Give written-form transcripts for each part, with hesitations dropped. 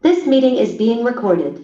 This meeting is being recorded.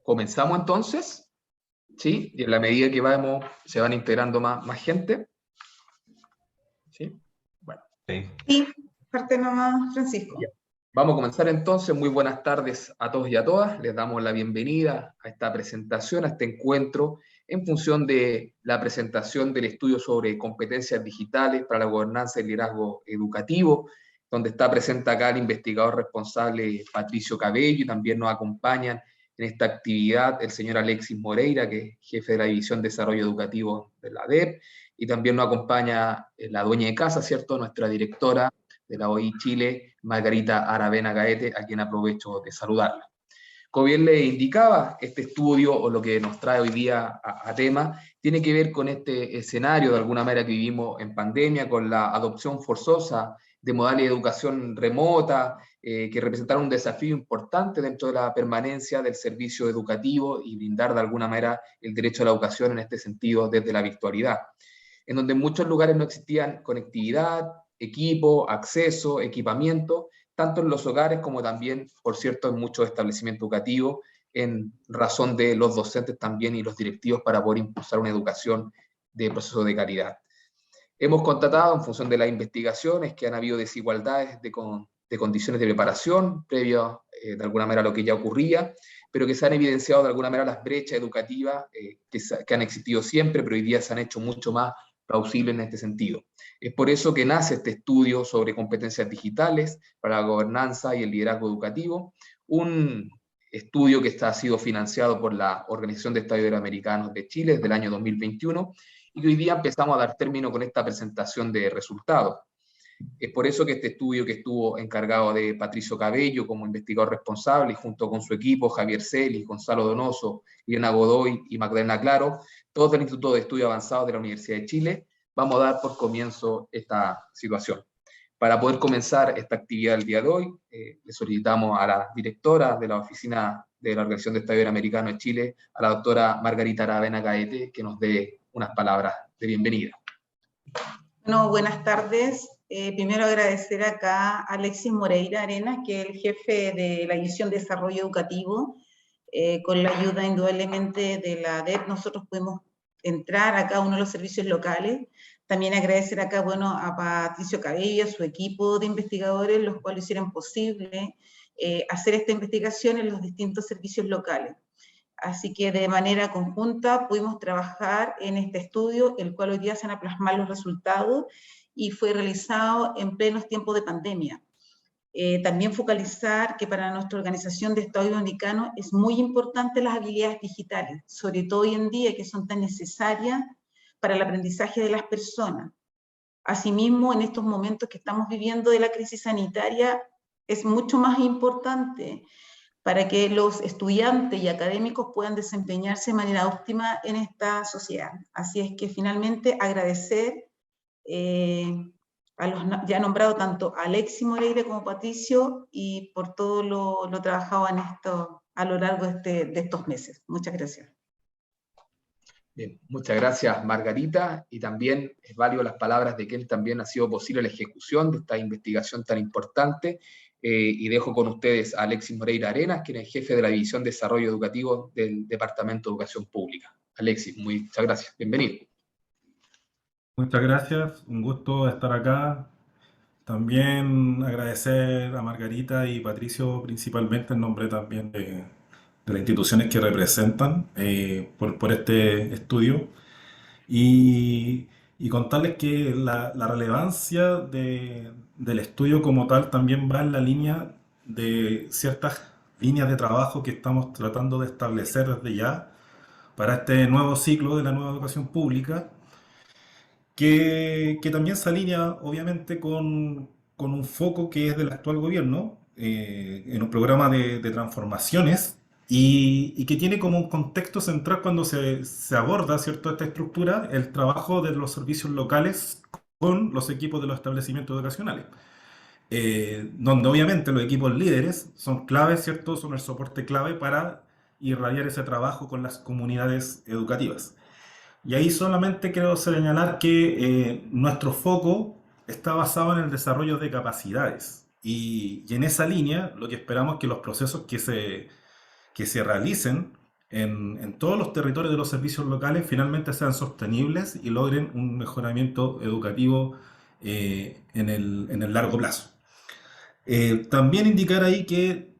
Comenzamos entonces, ¿sí? Y en la medida que vamos, se van integrando más gente. ¿Sí? Bueno. Sí, parte nomás, Francisco. Ya. Vamos a comenzar entonces. Muy buenas tardes a todos y a todas. Les damos la bienvenida a esta presentación, a este encuentro, en función de la presentación del estudio sobre competencias digitales para la gobernanza y liderazgo educativo, donde está presente acá el investigador responsable Patricio Cabello, y también nos acompañan en esta actividad el señor Alexis Moreira, que es jefe de la División de Desarrollo Educativo de la DEP, y también nos acompaña la dueña de casa, ¿cierto?, nuestra directora de la OI Chile, Margarita Aravena Gaete, a quien aprovecho de saludarla. Como bien le indicaba, este estudio, o lo que nos trae hoy día a tema, tiene que ver con este escenario, de alguna manera, que vivimos en pandemia, con la adopción forzosa de modalidades de educación remota, que representaron un desafío importante dentro de la permanencia del servicio educativo y brindar de alguna manera el derecho a la educación en este sentido desde la virtualidad, en donde en muchos lugares no existían conectividad, equipo, acceso, equipamiento, tanto en los hogares como también, por cierto, en muchos establecimientos educativos, en razón de los docentes también y los directivos para poder impulsar una educación de proceso de calidad. Hemos constatado, en función de las investigaciones, que han habido desigualdades de condiciones de preparación previo, de alguna manera, a lo que ya ocurría, pero que se han evidenciado de alguna manera las brechas educativas que han existido siempre, pero hoy día se han hecho mucho más plausibles en este sentido. Es por eso que nace este estudio sobre competencias digitales para la gobernanza y el liderazgo educativo, un estudio que ha sido financiado por la Organización de Estados Iberoamericanos de Chile desde el año 2021, y que hoy día empezamos a dar término con esta presentación de resultados. Es por eso que este estudio, que estuvo encargado de Patricio Cabello como investigador responsable, y junto con su equipo, Javier Celis, Gonzalo Donoso, Irena Godoy y Magdalena Claro, todos del Instituto de Estudios Avanzados de la Universidad de Chile, vamos a dar por comienzo esta situación. Para poder comenzar esta actividad el día de hoy, le solicitamos a la directora de la Oficina de la Organización de Estados Iberoamericanos de Chile, a la doctora Margarita Aravena Gaete, que nos dé unas palabras de bienvenida. Bueno, buenas tardes. Primero agradecer acá a Alexis Moreira Arenas, que es el jefe de la División de Desarrollo Educativo. Con la ayuda indudablemente de la DEP, nosotros pudimos entrar a cada uno de los servicios locales. También agradecer acá, bueno, a Patricio Cabello, a su equipo de investigadores, los cuales hicieron posible hacer esta investigación en los distintos servicios locales. Así que de manera conjunta pudimos trabajar en este estudio, el cual hoy día se van a plasmar los resultados, y fue realizado en plenos tiempos de pandemia. También focalizar que para nuestra organización de Estado Iberoamericano es muy importante las habilidades digitales, sobre todo hoy en día, que son tan necesarias para el aprendizaje de las personas. Asimismo, en estos momentos que estamos viviendo de la crisis sanitaria, es mucho más importante para que los estudiantes y académicos puedan desempeñarse de manera óptima en esta sociedad. Así es que finalmente agradecer a los ya nombrado tanto a Alexis Moreira como Patricio, y por todo lo trabajado en esto a lo largo de estos meses. Muchas gracias. Bien, muchas gracias, Margarita, y también es válido las palabras de que él también ha sido posible la ejecución de esta investigación tan importante, y dejo con ustedes a Alexis Moreira Arenas, quien es jefe de la División de Desarrollo Educativo del Departamento de Educación Pública. Alexis, muchas gracias, bienvenido. Muchas gracias, un gusto estar acá. También agradecer a Margarita y Patricio, principalmente en nombre también de las instituciones que representan por este estudio. Y contarles que la relevancia del estudio como tal también va en la línea de ciertas líneas de trabajo que estamos tratando de establecer desde ya para este nuevo ciclo de la nueva educación pública, que también se alinea obviamente con un foco que es del actual gobierno, en un programa de transformaciones y que tiene como un contexto central cuando se aborda, ¿cierto?, esta estructura, el trabajo de los servicios locales con los equipos de los establecimientos educacionales. Donde obviamente los equipos líderes son claves, ¿cierto?, son el soporte clave para irradiar ese trabajo con las comunidades educativas. Y ahí solamente quiero señalar que nuestro foco está basado en el desarrollo de capacidades. Y en esa línea, lo que esperamos es que los procesos que se realicen en todos los territorios de los servicios locales finalmente sean sostenibles y logren un mejoramiento educativo en el largo plazo. También indicar ahí que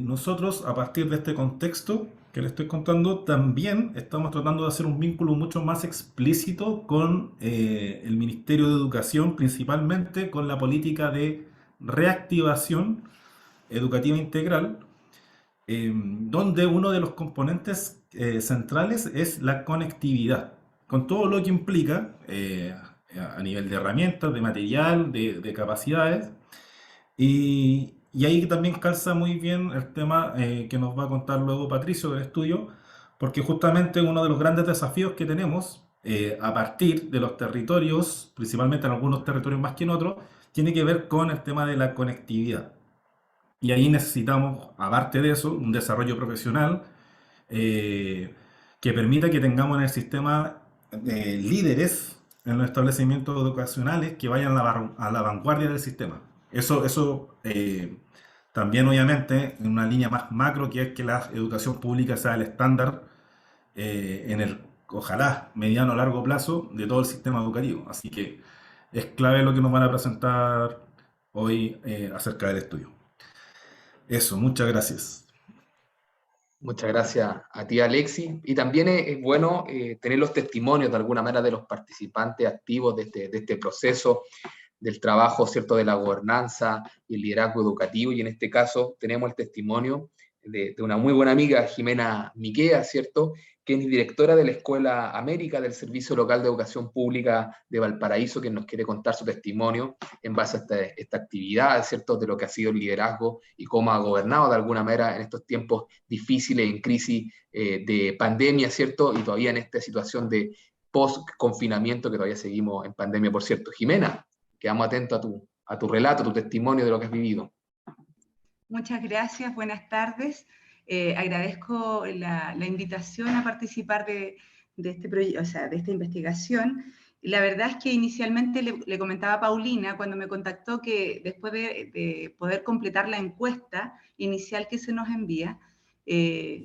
nosotros, a partir de este contexto que les estoy contando, también estamos tratando de hacer un vínculo mucho más explícito con el Ministerio de Educación, principalmente con la política de reactivación educativa integral, donde uno de los componentes centrales es la conectividad, con todo lo que implica a nivel de herramientas, de material, de capacidades. Y ahí también calza muy bien el tema que nos va a contar luego Patricio del estudio, porque justamente uno de los grandes desafíos que tenemos a partir de los territorios, principalmente en algunos territorios más que en otros, tiene que ver con el tema de la conectividad. Y ahí necesitamos, aparte de eso, un desarrollo profesional que permita que tengamos en el sistema líderes en los establecimientos educacionales que vayan a la vanguardia del sistema. Eso también obviamente en una línea más macro, que es que la educación pública sea el estándar en el, ojalá, mediano o largo plazo de todo el sistema educativo. Así que es clave lo que nos van a presentar hoy acerca del estudio. Eso, muchas gracias. Muchas gracias a ti, Alexis. Y también es bueno tener los testimonios de alguna manera de los participantes activos de este proceso, del trabajo, ¿cierto?, de la gobernanza y el liderazgo educativo. Y en este caso tenemos el testimonio de una muy buena amiga, Jimena Miquea, ¿cierto?, que es directora de la Escuela América del Servicio Local de Educación Pública de Valparaíso, que nos quiere contar su testimonio en base a esta actividad, ¿cierto?, de lo que ha sido el liderazgo y cómo ha gobernado de alguna manera en estos tiempos difíciles, en crisis de pandemia, ¿cierto?, y todavía en esta situación de post-confinamiento que todavía seguimos en pandemia, por cierto. Jimena, quedamos atentos a tu relato, a tu testimonio de lo que has vivido. Muchas gracias, buenas tardes. Agradezco la invitación a participar de este proyecto, o sea, de esta investigación. La verdad es que inicialmente le comentaba a Paulina cuando me contactó que después de poder completar la encuesta inicial que se nos envía,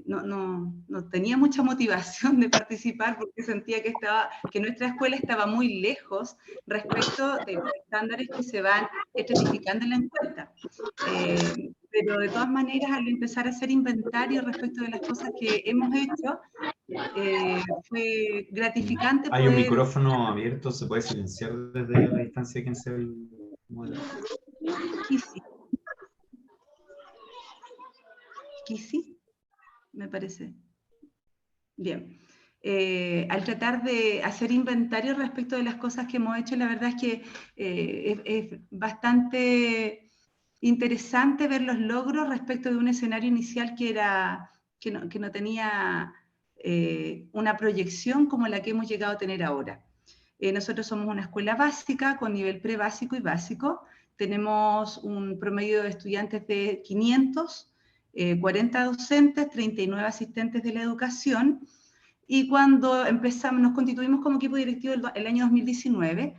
no tenía mucha motivación de participar porque sentía que nuestra escuela estaba muy lejos respecto de los estándares que se van estratificando en la encuesta. Pero de todas maneras, al empezar a hacer inventario respecto de las cosas que hemos hecho, fue gratificante. Hay un micrófono abierto, se puede silenciar desde la distancia de quien sea el moderador. Sí, me parece. Bien. Al tratar de hacer inventario respecto de las cosas que hemos hecho, la verdad es que es bastante interesante ver los logros respecto de un escenario inicial que no tenía una proyección como la que hemos llegado a tener ahora. Nosotros somos una escuela básica con nivel prebásico y básico. Tenemos un promedio de estudiantes de 500, 40 docentes, 39 asistentes de la educación. Y cuando nos constituimos como equipo directivo el año 2019,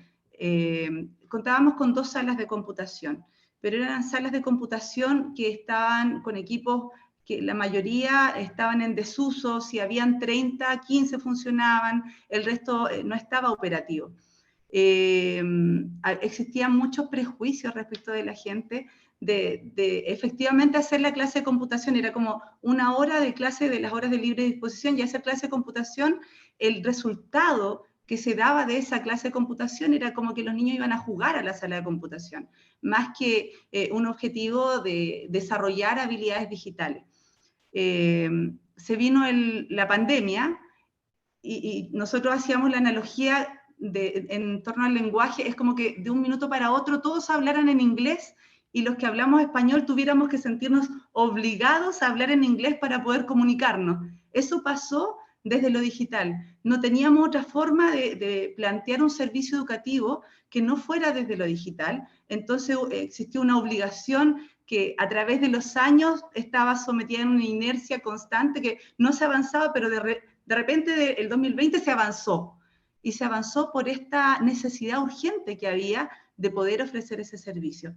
contábamos con 2 salas de computación, pero eran salas de computación que estaban con equipos que la mayoría estaban en desuso, si habían 30, 15 funcionaban, el resto no estaba operativo. Existían muchos prejuicios respecto de la gente de efectivamente hacer la clase de computación. Era como 1 hora de clase de las horas de libre disposición, y hacer clase de computación, el resultado que se daba de esa clase de computación era como que los niños iban a jugar a la sala de computación, más que un objetivo de desarrollar habilidades digitales. Se vino la pandemia y nosotros hacíamos la analogía en torno al lenguaje, es como que de un minuto para otro todos hablaran en inglés y los que hablamos español tuviéramos que sentirnos obligados a hablar en inglés para poder comunicarnos. Eso pasó desde lo digital. No teníamos otra forma de plantear un servicio educativo que no fuera desde lo digital. Entonces existió una obligación que a través de los años estaba sometida en una inercia constante, que no se avanzaba, pero de repente el 2020 se avanzó. Y se avanzó por esta necesidad urgente que había de poder ofrecer ese servicio.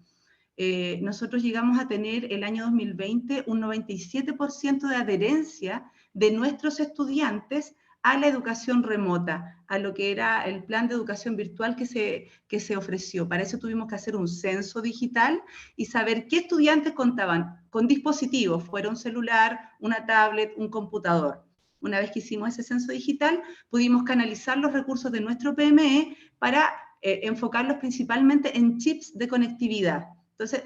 Nosotros llegamos a tener el año 2020 un 97% de adherencia de nuestros estudiantes a la educación remota, a lo que era el plan de educación virtual que se ofreció. Para eso tuvimos que hacer un censo digital y saber qué estudiantes contaban con dispositivos, fuera un celular, una tablet, un computador. Una vez que hicimos ese censo digital, pudimos canalizar los recursos de nuestro PME para enfocarlos principalmente en chips de conectividad. Entonces,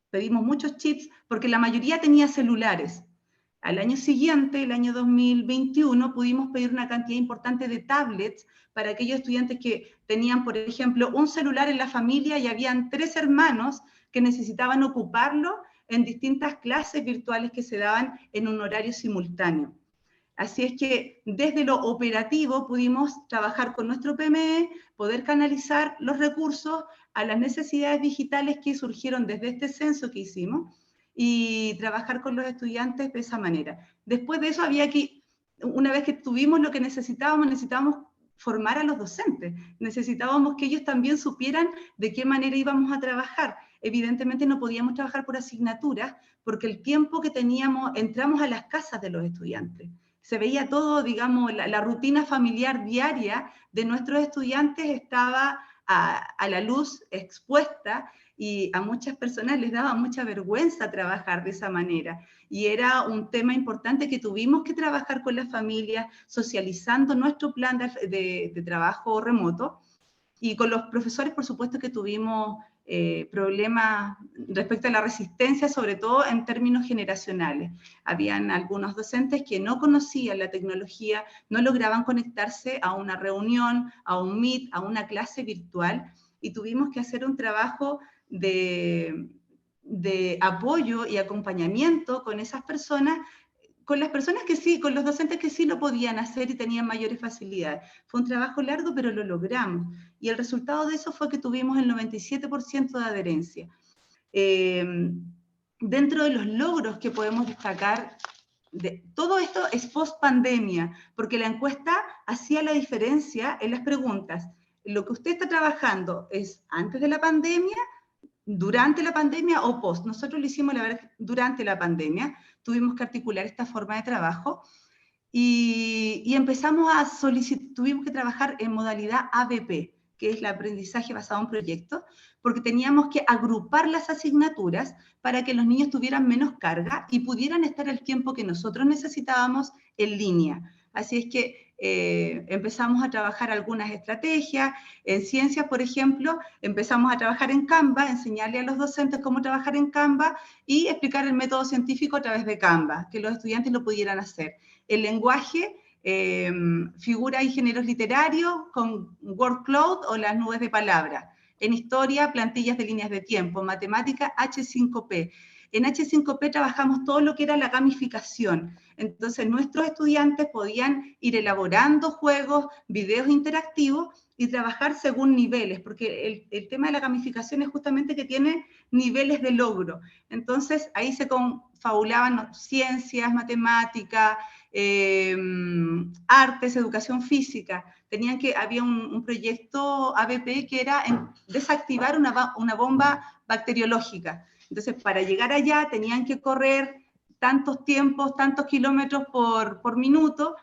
pedimos muchos chips porque la mayoría tenía celulares. Al año siguiente, el año 2021, pudimos pedir una cantidad importante de tablets para aquellos estudiantes que tenían, por ejemplo, un celular en la familia y habían 3 hermanos que necesitaban ocuparlo en distintas clases virtuales que se daban en un horario simultáneo. Así es que desde lo operativo pudimos trabajar con nuestro PME, poder canalizar los recursos a las necesidades digitales que surgieron desde este censo que hicimos y trabajar con los estudiantes de esa manera. Después de eso había que, una vez que tuvimos lo que necesitábamos formar a los docentes, necesitábamos que ellos también supieran de qué manera íbamos a trabajar. Evidentemente no podíamos trabajar por asignaturas porque el tiempo que teníamos, entramos a las casas de los estudiantes. Se veía todo, digamos, la rutina familiar diaria de nuestros estudiantes estaba a la luz expuesta y a muchas personas les daba mucha vergüenza trabajar de esa manera. Y era un tema importante que tuvimos que trabajar con las familias, socializando nuestro plan de trabajo remoto. Y con los profesores, por supuesto, que tuvimos problemas respecto a la resistencia, sobre todo en términos generacionales. Habían algunos docentes que no conocían la tecnología, no lograban conectarse a una reunión, a un Meet, a una clase virtual, y tuvimos que hacer un trabajo de apoyo y acompañamiento con esas personas, con las personas que sí, con los docentes que sí lo podían hacer y tenían mayores facilidades. Fue un trabajo largo, pero lo logramos. Y el resultado de eso fue que tuvimos el 97% de adherencia. Dentro de los logros que podemos destacar, todo esto es post-pandemia, porque la encuesta hacía la diferencia en las preguntas. Lo que usted está trabajando es antes de la pandemia, durante la pandemia o post. Nosotros lo hicimos durante la pandemia, tuvimos que articular esta forma de trabajo y empezamos a tuvimos que trabajar en modalidad ABP, que es el aprendizaje basado en proyectos, porque teníamos que agrupar las asignaturas para que los niños tuvieran menos carga y pudieran estar el tiempo que nosotros necesitábamos en línea. Así es que empezamos a trabajar algunas estrategias. En ciencias, por ejemplo, empezamos a trabajar en Canva, enseñarle a los docentes cómo trabajar en Canva y explicar el método científico a través de Canva, que los estudiantes lo pudieran hacer. El lenguaje, figuras y géneros literarios con word cloud o las nubes de palabras. En historia, plantillas de líneas de tiempo. Matemática, H5P. En H5P trabajamos todo lo que era la gamificación. Entonces, nuestros estudiantes podían ir elaborando juegos, videos interactivos, y trabajar según niveles, porque el tema de la gamificación es justamente que tiene niveles de logro. Entonces, ahí se confabulaban ciencias, matemáticas, artes, educación física. Había un proyecto ABP que era desactivar una bomba bacteriológica. Entonces, para llegar allá tenían que correr tantos tiempos, tantos kilómetros por minuto,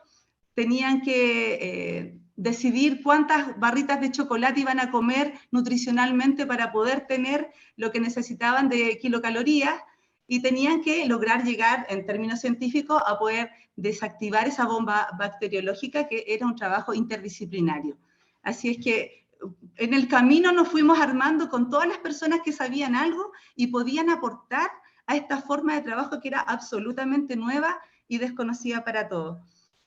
tenían que decidir cuántas barritas de chocolate iban a comer nutricionalmente para poder tener lo que necesitaban de kilocalorías, y tenían que lograr llegar, en términos científicos, a poder desactivar esa bomba bacteriológica, que era un trabajo interdisciplinario. Así es que en el camino nos fuimos armando con todas las personas que sabían algo y podían aportar a esta forma de trabajo que era absolutamente nueva y desconocida para todos.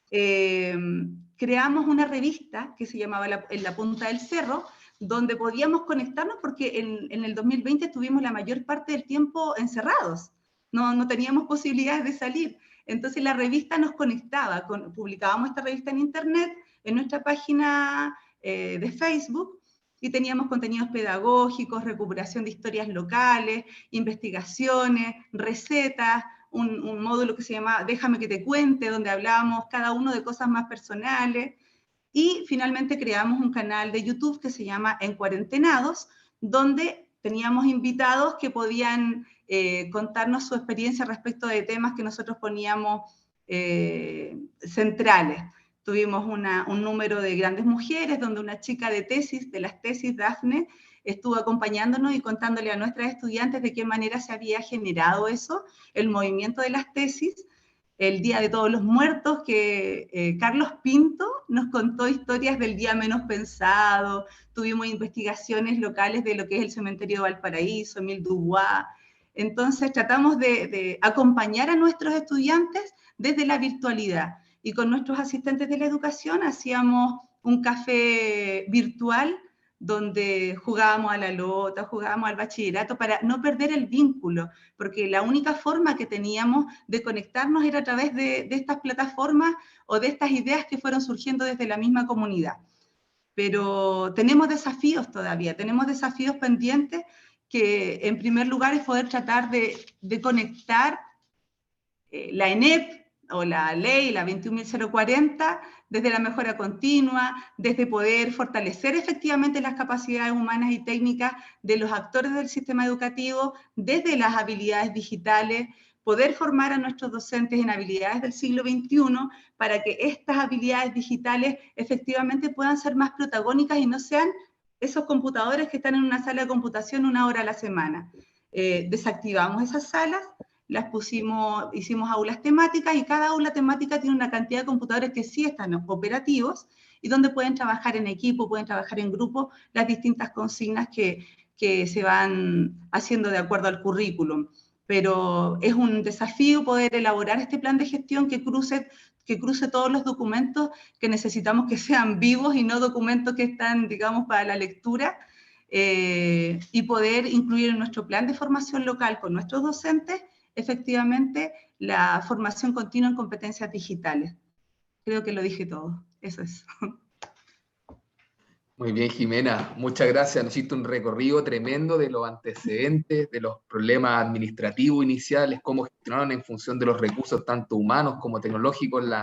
Creamos una revista que se llamaba En la Punta del Cerro, donde podíamos conectarnos, porque en el 2020 estuvimos la mayor parte del tiempo encerrados, no teníamos posibilidades de salir. Entonces la revista nos conectaba, publicábamos esta revista en internet, en nuestra página de Facebook, y teníamos contenidos pedagógicos, recuperación de historias locales, investigaciones, recetas, un módulo que se llama Déjame que te cuente, donde hablábamos cada uno de cosas más personales, y finalmente creamos un canal de YouTube que se llama En Cuarentenados, donde teníamos invitados que podían contarnos su experiencia respecto de temas que nosotros poníamos centrales. Tuvimos un número de grandes mujeres, donde una chica de las tesis, Dafne, estuvo acompañándonos y contándole a nuestras estudiantes de qué manera se había generado eso, el movimiento de las tesis. El Día de Todos los Muertos, que Carlos Pinto nos contó historias del día menos pensado, tuvimos investigaciones locales de lo que es el cementerio de Valparaíso, Emile Dubois. Entonces tratamos de acompañar a nuestros estudiantes desde la virtualidad, y con nuestros asistentes de la educación hacíamos un café virtual donde jugábamos a la lota, jugábamos al bachillerato, para no perder el vínculo, porque la única forma que teníamos de conectarnos era a través de estas plataformas o de estas ideas que fueron surgiendo desde la misma comunidad. Pero tenemos desafíos todavía, tenemos desafíos pendientes, que en primer lugar es poder tratar de conectar la ENEP, o la ley, la 21.040, desde la mejora continua, desde poder fortalecer efectivamente las capacidades humanas y técnicas de los actores del sistema educativo, desde las habilidades digitales, poder formar a nuestros docentes en habilidades del siglo XXI, para que estas habilidades digitales efectivamente puedan ser más protagónicas y no sean esos computadores que están en una sala de computación 1 hora a la semana. Desactivamos esas salas, las hicimos aulas temáticas, y cada aula temática tiene una cantidad de computadores que sí están operativos y donde pueden trabajar en equipo, pueden trabajar en grupo, las distintas consignas que se van haciendo de acuerdo al currículum. Pero es un desafío poder elaborar este plan de gestión que cruce todos los documentos que necesitamos que sean vivos y no documentos que están, digamos, para la lectura, y poder incluir en nuestro plan de formación local con nuestros docentes efectivamente la formación continua en competencias digitales. Creo que lo dije todo, eso es. Muy bien, Jimena, muchas gracias. Nos hiciste un recorrido tremendo de los antecedentes, de los problemas administrativos iniciales, cómo gestionaron en función de los recursos tanto humanos como tecnológicos en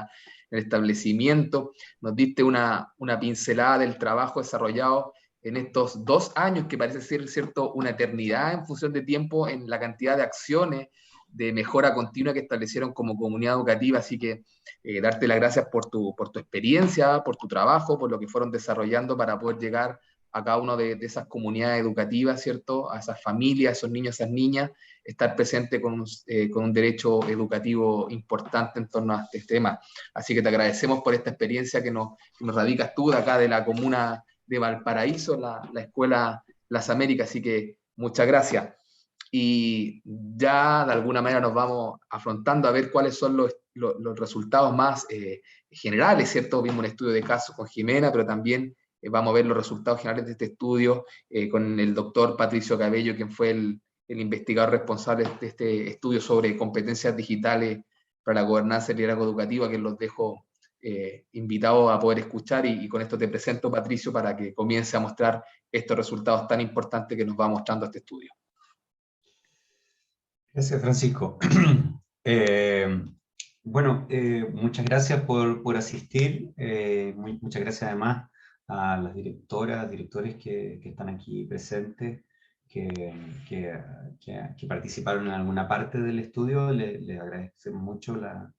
el establecimiento. Nos diste una pincelada del trabajo desarrollado en estos 2 años, que parece ser, ¿cierto?, una eternidad en función de tiempo, en la cantidad de acciones de mejora continua que establecieron como comunidad educativa. Así que darte las gracias por tu experiencia, por tu trabajo, por lo que fueron desarrollando para poder llegar a cada una de esas comunidades educativas, ¿cierto?, a esas familias, a esos niños, a esas niñas, estar presente con un derecho educativo importante en torno a este tema. Así que te agradecemos por esta experiencia que nos radicas tú de acá de la comuna de Valparaíso, la Escuela Las Américas. Así que muchas gracias. Y ya de alguna manera nos vamos afrontando a ver cuáles son los resultados más generales, ¿cierto? Vimos un estudio de casos con Jimena, pero también vamos a ver los resultados generales de este estudio con el doctor Patricio Cabello, quien fue el investigador responsable de este estudio sobre competencias digitales para la gobernanza y liderazgo educativo, que los dejo invitados a poder escuchar y con esto te presento, Patricio, para que comience a mostrar estos resultados tan importantes que nos va mostrando este estudio. Gracias, Francisco. Bueno, muchas gracias por asistir. Muchas gracias además a las directoras, directores que están aquí presentes, que participaron en alguna parte del estudio. Les agradecemos mucho la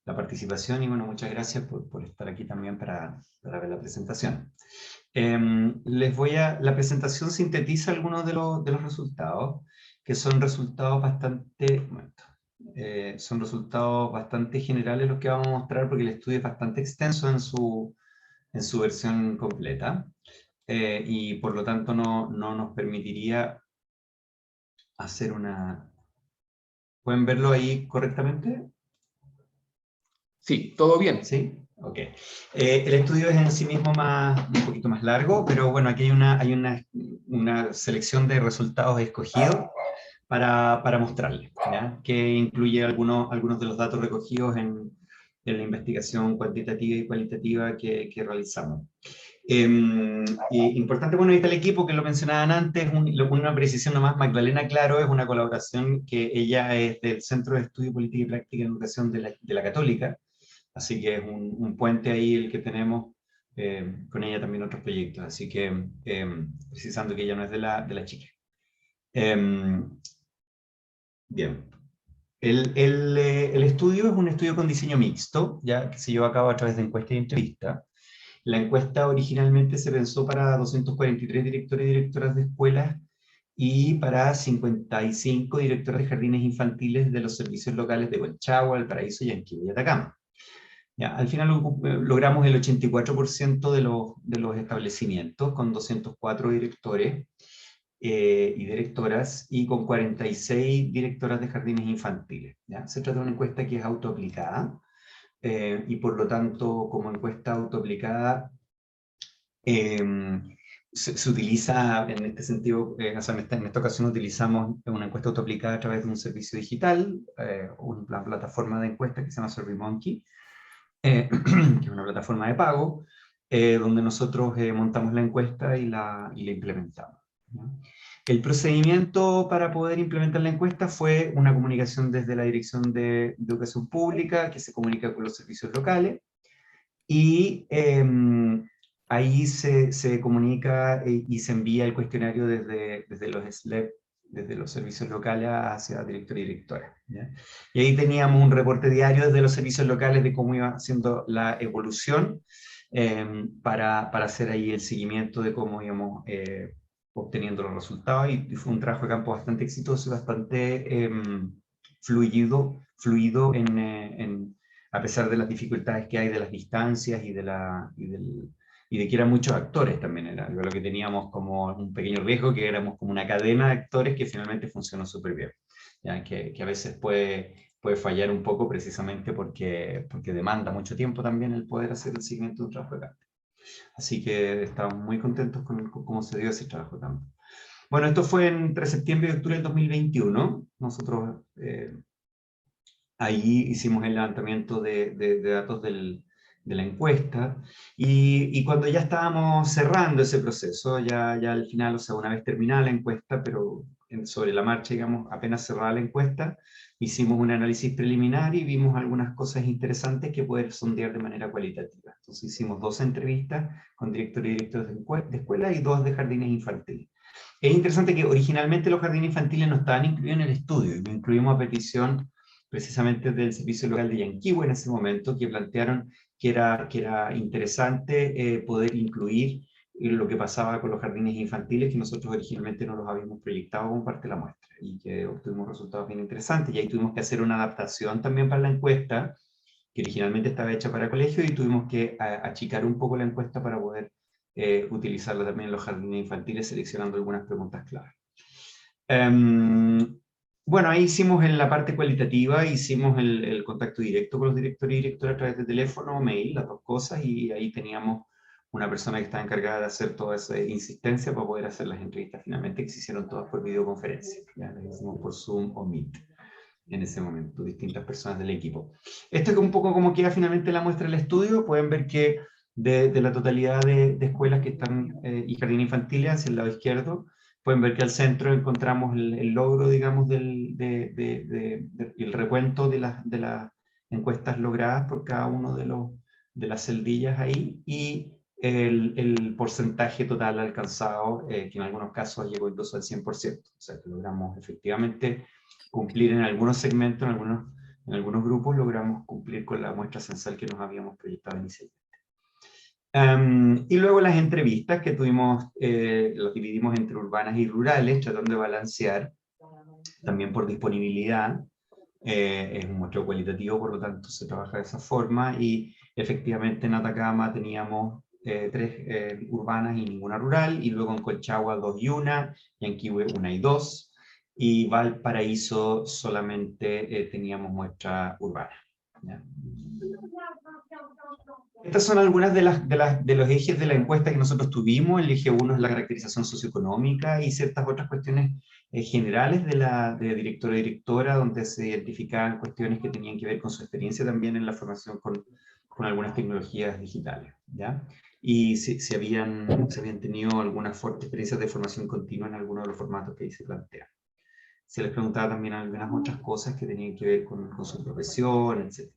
participación y bueno, muchas gracias por estar aquí también para ver la presentación. La presentación sintetiza algunos de los resultados, que son resultados bastante generales los que vamos a mostrar, porque el estudio es bastante extenso en su versión completa, y por lo tanto no nos permitiría hacer una... ¿Pueden verlo ahí correctamente? Sí, ¿todo bien? ¿Sí? Ok. El estudio es en sí mismo un poquito más largo, pero bueno, aquí hay una selección de resultados escogidos para mostrarles, ¿ya? Que incluye algunos de los datos recogidos en la investigación cuantitativa y cualitativa que realizamos. Importante, bueno, ahí está el equipo que lo mencionaban antes, una precisión nomás. Magdalena Claro es una colaboración que ella es del Centro de Estudio Política y Práctica en Educación de la Católica, así que es un puente ahí el que tenemos, con ella también otros proyectos, así que precisando que ella no es de la chica. Bien. El estudio es un estudio con diseño mixto, ya que se llevó a cabo a través de encuesta y entrevista. La encuesta originalmente se pensó para 243 directores y directoras de escuelas y para 55 directores de jardines infantiles de los servicios locales de Huanchagua, Valparaíso, Yanquihue y Atacama. Ya, al final logramos el 84% de los establecimientos, con 204 directores y directoras, y con 46 directoras de jardines infantiles. ¿Ya? Se trata de una encuesta que es autoaplicada, y por lo tanto, como encuesta autoaplicada, se utiliza en este sentido, o sea, en esta ocasión utilizamos una encuesta autoaplicada a través de un servicio digital, una plataforma de encuesta que se llama SurveyMonkey, que es una plataforma de pago, donde nosotros montamos la encuesta y la implementamos, ¿no? El procedimiento para poder implementar la encuesta fue una comunicación desde la Dirección de Educación Pública, que se comunica con los servicios locales, y ahí se comunica y se envía el cuestionario desde los SLEP, desde los servicios locales hacia director y directora, ¿ya? Y ahí teníamos un reporte diario desde los servicios locales de cómo iba haciendo la evolución, para hacer ahí el seguimiento de cómo íbamos obteniendo los resultados, y fue un trabajo de campo bastante exitoso y bastante fluido a pesar de las dificultades que hay de las distancias y de que eran muchos actores también. Era algo lo que teníamos como un pequeño riesgo, que éramos como una cadena de actores que finalmente funcionó súper bien, ¿ya? Que a veces puede fallar un poco precisamente porque demanda mucho tiempo también el poder hacer el seguimiento de un trabajo de campo. Así que estamos muy contentos con cómo se dio ese trabajo de campo. Bueno, esto fue entre septiembre y octubre del 2021. Nosotros ahí hicimos el levantamiento de datos de la encuesta, y cuando ya estábamos cerrando ese proceso, ya al final, o sea, una vez terminada la encuesta, pero sobre la marcha, digamos, apenas cerrada la encuesta, hicimos un análisis preliminar y vimos algunas cosas interesantes que poder sondear de manera cualitativa. Entonces hicimos 2 entrevistas con directores y directores de escuela y 2 de jardines infantiles. Es interesante que originalmente los jardines infantiles no estaban incluidos en el estudio, y lo incluimos a petición precisamente del servicio local de Yanquihue en ese momento, que plantearon que era interesante poder incluir lo que pasaba con los jardines infantiles, que nosotros originalmente no los habíamos proyectado como parte de la muestra, y que obtuvimos resultados bien interesantes. Y ahí tuvimos que hacer una adaptación también para la encuesta, que originalmente estaba hecha para colegios, y tuvimos que achicar un poco la encuesta para poder utilizarla también en los jardines infantiles, seleccionando algunas preguntas clave. Bueno, ahí hicimos en la parte cualitativa, hicimos el contacto directo con los directores y directoras a través de teléfono o mail, las dos cosas, y ahí teníamos una persona que estaba encargada de hacer toda esa insistencia para poder hacer las entrevistas finalmente, que se hicieron todas por videoconferencia, ya las hicimos por Zoom o Meet. en ese momento, distintas personas del equipo. Esto es un poco como queda finalmente la muestra del estudio. Pueden ver que de la totalidad de escuelas que están, y jardines infantiles hacia el lado izquierdo, pueden ver que al centro encontramos el logro, digamos, el recuento de las encuestas logradas por cada uno de las celdillas ahí, y el porcentaje total alcanzado, que en algunos casos llegó incluso al 100%. O sea, que logramos efectivamente cumplir en algunos segmentos, en algunos grupos, logramos cumplir con la muestra censal que nos habíamos proyectado inicialmente. Y luego las entrevistas que tuvimos, las dividimos entre urbanas y rurales, tratando de balancear también por disponibilidad. Es un muestreo cualitativo, por lo tanto se trabaja de esa forma, y efectivamente en Atacama teníamos 3 urbanas y ninguna rural, y luego en Colchagua 2 y 1, y en Quihue 1 y 2, y Valparaíso solamente teníamos muestra urbana. ¿Ya? Estas son algunas de los ejes de la encuesta que nosotros tuvimos. El eje 1 es la caracterización socioeconómica y ciertas otras cuestiones generales de director o directora, donde se identificaban cuestiones que tenían que ver con su experiencia también en la formación con algunas tecnologías digitales, ¿ya? Y si habían tenido algunas experiencias de formación continua en alguno de los formatos que ahí se plantean. Se les preguntaba también algunas otras cosas que tenían que ver con su profesión, etc.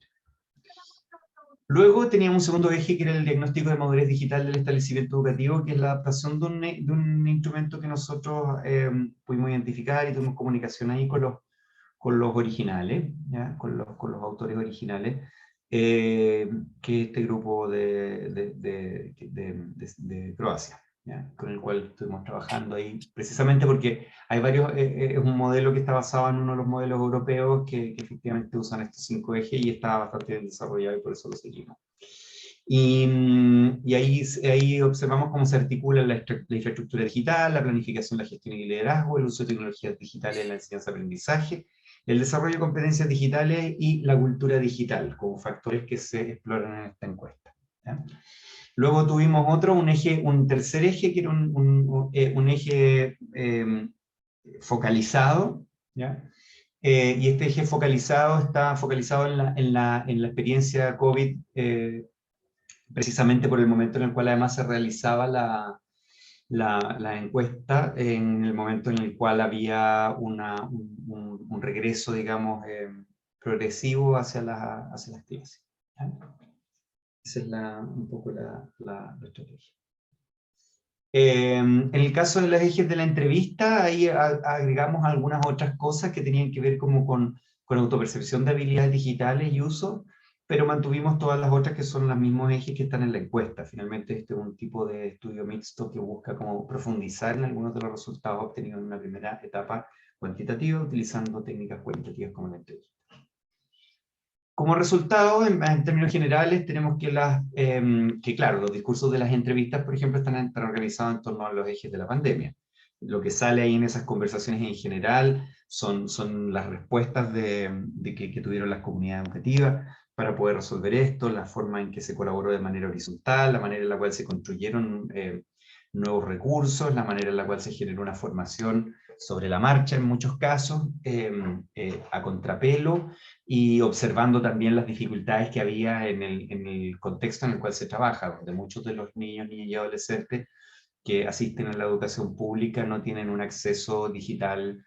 Luego teníamos un segundo eje, que era el diagnóstico de madurez digital del establecimiento educativo, que es la adaptación de un instrumento que nosotros pudimos identificar, y tuvimos comunicación ahí con los originales, ¿ya? Con los autores originales, que es este grupo de Croacia, ¿ya? Con el cual estuvimos trabajando ahí, precisamente porque hay varios, es un modelo que está basado en uno de los modelos europeos que efectivamente usan estos 5 ejes, y está bastante bien desarrollado, y por eso lo seguimos. Y ahí observamos cómo se articula la infraestructura digital, la planificación, la gestión y el liderazgo, el uso de tecnologías digitales en la enseñanza-aprendizaje, el desarrollo de competencias digitales y la cultura digital, como factores que se exploran en esta encuesta, ¿ya? Luego tuvimos un tercer eje, que era un eje focalizado, ¿ya? Y este eje focalizado está focalizado en la experiencia COVID, precisamente por el momento en el cual además se realizaba la encuesta, en el momento en el cual había un regreso, digamos, progresivo hacia las clases, ¿ya? Esa es un poco la estrategia. En el caso de los ejes de la entrevista, ahí agregamos algunas otras cosas que tenían que ver como con autopercepción de habilidades digitales y uso, pero mantuvimos todas las otras que son los mismos ejes que están en la encuesta. Finalmente este es un tipo de estudio mixto que busca como profundizar en algunos de los resultados obtenidos en una primera etapa cuantitativa, utilizando técnicas cualitativas como la entrevista. Como resultado, en términos generales, tenemos que claro, los discursos de las entrevistas, por ejemplo, están organizados en torno a los ejes de la pandemia. Lo que sale ahí en esas conversaciones en general son las respuestas que tuvieron las comunidades educativas para poder resolver esto, la forma en que se colaboró de manera horizontal, la manera en la cual se construyeron nuevos recursos, la manera en la cual se generó una formación sobre la marcha en muchos casos, a contrapelo, y observando también las dificultades que había en el contexto en el cual se trabaja, donde muchos de los niños, niñas y adolescentes que asisten a la educación pública no tienen un acceso digital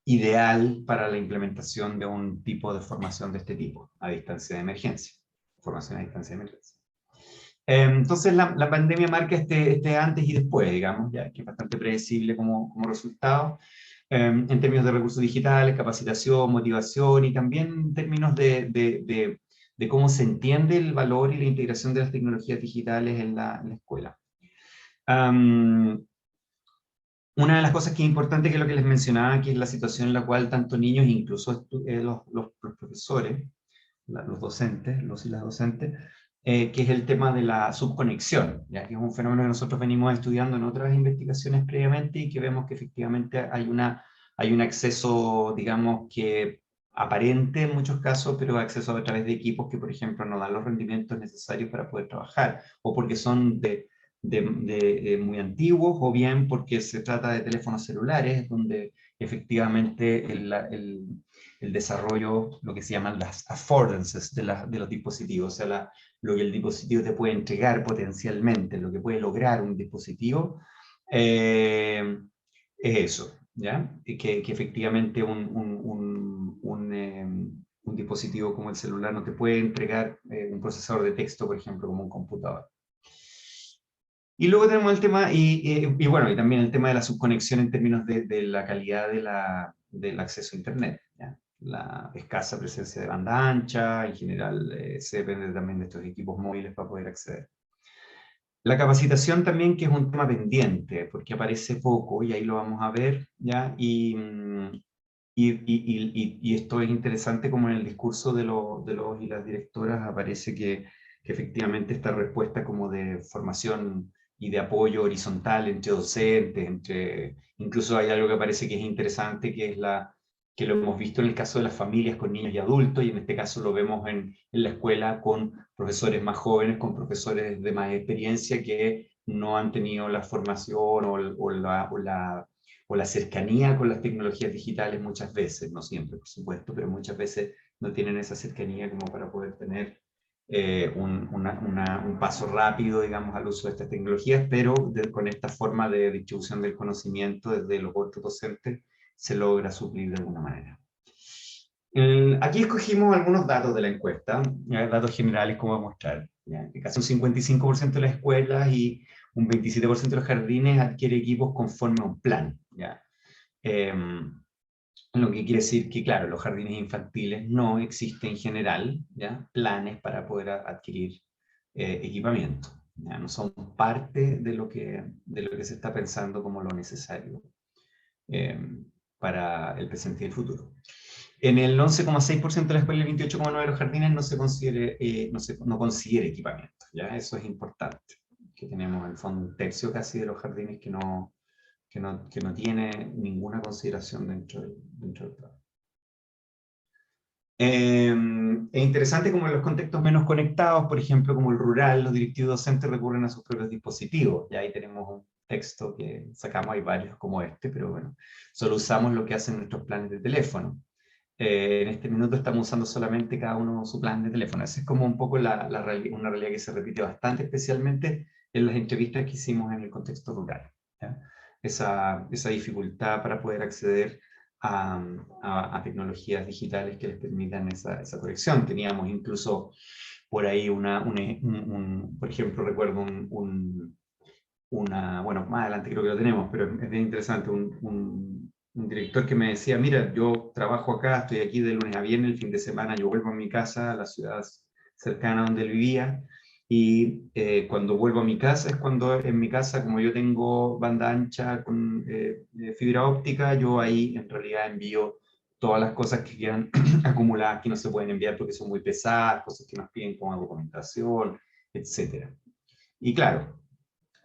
ideal para la implementación de un tipo de formación de este tipo, a distancia de emergencia, formación a distancia de emergencia. Entonces la pandemia marca este antes y después, digamos, ya que es bastante predecible como resultado, en términos de recursos digitales, capacitación, motivación, y también en términos de cómo se entiende el valor y la integración de las tecnologías digitales en la escuela. Una de las cosas que es importante, que es lo que les mencionaba, que es la situación en la cual tanto niños, incluso los profesores, los docentes, los y las docentes, que es el tema de la subconexión, ya que es un fenómeno que nosotros venimos estudiando en otras investigaciones previamente, y que vemos que efectivamente hay un acceso, digamos, que aparente en muchos casos, pero acceso a través de equipos que, por ejemplo, no dan los rendimientos necesarios para poder trabajar, o porque son de muy antiguos, o bien porque se trata de teléfonos celulares, donde efectivamente el desarrollo, lo que se llaman las affordances de los dispositivos, o sea, lo que el dispositivo te puede entregar potencialmente, lo que puede lograr un dispositivo, es eso, ¿ya? Que efectivamente un dispositivo como el celular no te puede entregar un procesador de texto, por ejemplo, como un computador. Y luego tenemos el tema, bueno, y también el tema de la subconexión en términos de la calidad del acceso a Internet, ¿ya? La escasa presencia de banda ancha, en general se depende también de estos equipos móviles para poder acceder. La capacitación también, que es un tema pendiente, porque aparece poco, y ahí lo vamos a ver, ¿ya? Y esto es interesante, como en el discurso de los y las directoras aparece que efectivamente esta respuesta como de formación y de apoyo horizontal entre docentes, incluso hay algo que parece que es interesante, que es que lo hemos visto en el caso de las familias con niños y adultos, y en este caso lo vemos en la escuela con profesores más jóvenes, con profesores de más experiencia que no han tenido la formación o la cercanía con las tecnologías digitales muchas veces, no siempre por supuesto, pero muchas veces no tienen esa cercanía como para poder tener un paso rápido, digamos, al uso de estas tecnologías, pero con esta forma de distribución del conocimiento desde los otros docentes se logra suplir de alguna manera. Aquí escogimos algunos datos de la encuesta, datos generales como voy a mostrar. ¿Ya? Que casi un 55% de las escuelas y un 27% de los jardines adquiere equipos conforme a un plan. ¿Ya? Lo que quiere decir que, claro, los jardines infantiles no existen en general, ¿ya? Planes para poder adquirir equipamiento. ¿Ya? No son parte de lo que se está pensando como lo necesario para el presente y el futuro. En el 11,6% de la escuela y el 28,9% de los jardines no considera equipamiento. ¿Ya? Eso es importante, que tenemos en el fondo un tercio casi de los jardines que no tiene ninguna consideración dentro del plan. Es interesante como en los contextos menos conectados, por ejemplo, como el rural, los directivos docentes recurren a sus propios dispositivos. Ya ahí tenemos un texto que sacamos, hay varios como este, pero bueno, solo usamos lo que hacen nuestros planes de teléfono. En este minuto estamos usando solamente cada uno su plan de teléfono. Esa es como un poco una realidad que se repite bastante, especialmente en las entrevistas que hicimos en el contexto rural. ¿Ya? Esa dificultad para poder acceder a tecnologías digitales que les permitan esa conexión. Teníamos incluso por ahí por ejemplo, recuerdo bueno, más adelante creo que lo tenemos, pero es bien interesante, un director que me decía, mira, yo trabajo acá, estoy aquí de lunes a viernes, el fin de semana yo vuelvo a mi casa, a la ciudad cercana donde él vivía, y cuando vuelvo a mi casa es cuando en mi casa, como yo tengo banda ancha con fibra óptica, yo ahí en realidad envío todas las cosas que quedan acumuladas, que no se pueden enviar porque son muy pesadas, cosas que nos piden como documentación, etc. Y claro,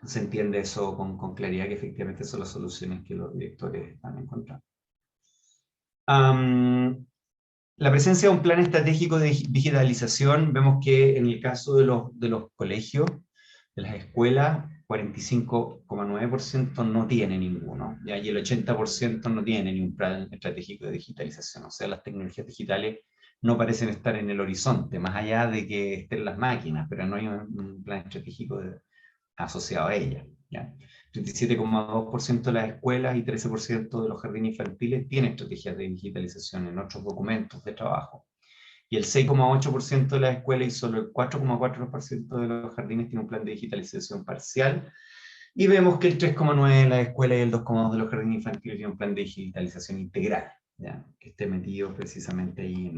se entiende eso con claridad, que efectivamente son las soluciones que los directores están encontrando. La presencia de un plan estratégico de digitalización, vemos que en el caso de los colegios, de las escuelas, 45,9% no tiene ninguno, ¿ya? Y el 80% no tiene ni un plan estratégico de digitalización. O sea, las tecnologías digitales no parecen estar en el horizonte, más allá de que estén las máquinas, pero no hay un plan estratégico asociado a ella. ¿Ya? 37,2% de las escuelas y 13% de los jardines infantiles tienen estrategias de digitalización en otros documentos de trabajo. Y el 6,8% de las escuelas y solo el 4,4% de los jardines tienen un plan de digitalización parcial. Y vemos que el 3,9% de las escuelas y el 2,2% de los jardines infantiles tienen un plan de digitalización integral, ¿ya? Que esté metido precisamente ahí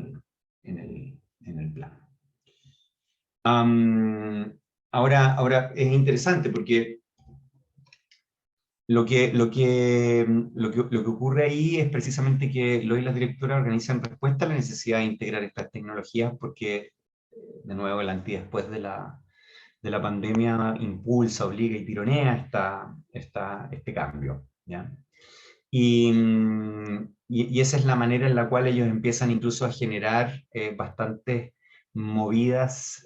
en el plan. Ahora es interesante porque lo que ocurre ahí es precisamente que los y las directoras organizan respuesta a la necesidad de integrar estas tecnologías porque, de nuevo, el anti después de la pandemia impulsa, obliga y tironea este cambio. ¿Ya? Y esa es la manera en la cual ellos empiezan incluso a generar bastantes movidas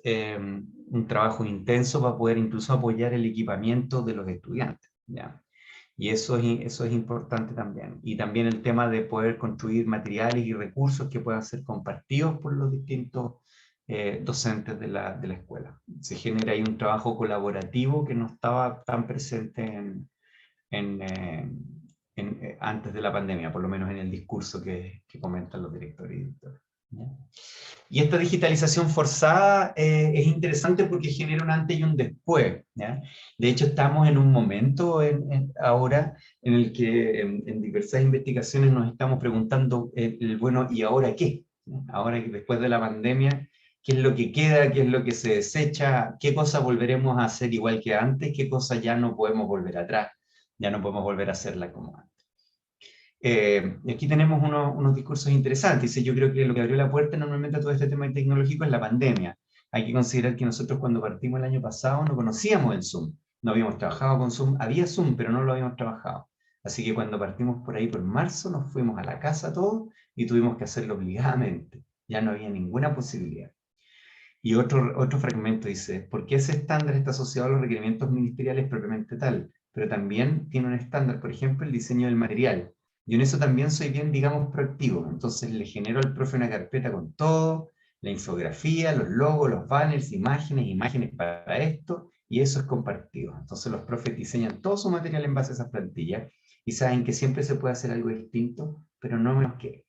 un trabajo intenso para poder incluso apoyar el equipamiento de los estudiantes, ¿ya? Y eso es importante también. Y también el tema de poder construir materiales y recursos que puedan ser compartidos por los distintos docentes de la escuela. Se genera ahí un trabajo colaborativo que no estaba tan presente antes de la pandemia, por lo menos en el discurso que comentan los directores y directoras. ¿Ya? Y esta digitalización forzada es interesante porque genera un antes y un después, ¿ya? De hecho, estamos en un momento ahora en el que en diversas investigaciones nos estamos preguntando, bueno, ¿y ahora qué? Ahora que después de la pandemia, ¿qué es lo que queda? ¿Qué es lo que se desecha? ¿Qué cosas volveremos a hacer igual que antes? ¿Qué cosas ya no podemos volver atrás? Ya no podemos volver a hacerla como antes. Aquí tenemos unos discursos interesantes. Dice, yo creo que lo que abrió la puerta normalmente a todo este tema tecnológico es la pandemia. Hay que considerar que nosotros cuando partimos el año pasado no conocíamos el Zoom. No habíamos trabajado con Zoom. Había Zoom, pero no lo habíamos trabajado. Así que cuando partimos por ahí por marzo, nos fuimos a la casa todos y tuvimos que hacerlo obligadamente. Ya no había ninguna posibilidad. Y otro fragmento dice, porque ese estándar está asociado a los requerimientos ministeriales propiamente tal, pero también tiene un estándar, por ejemplo, el diseño del material. Yo en eso también soy bien, digamos, proactivo. Entonces le genero al profe una carpeta con todo, la infografía, los logos, los banners, imágenes para esto, y eso es compartido. Entonces los profes diseñan todo su material en base a esas plantillas, y saben que siempre se puede hacer algo distinto, pero no menos que.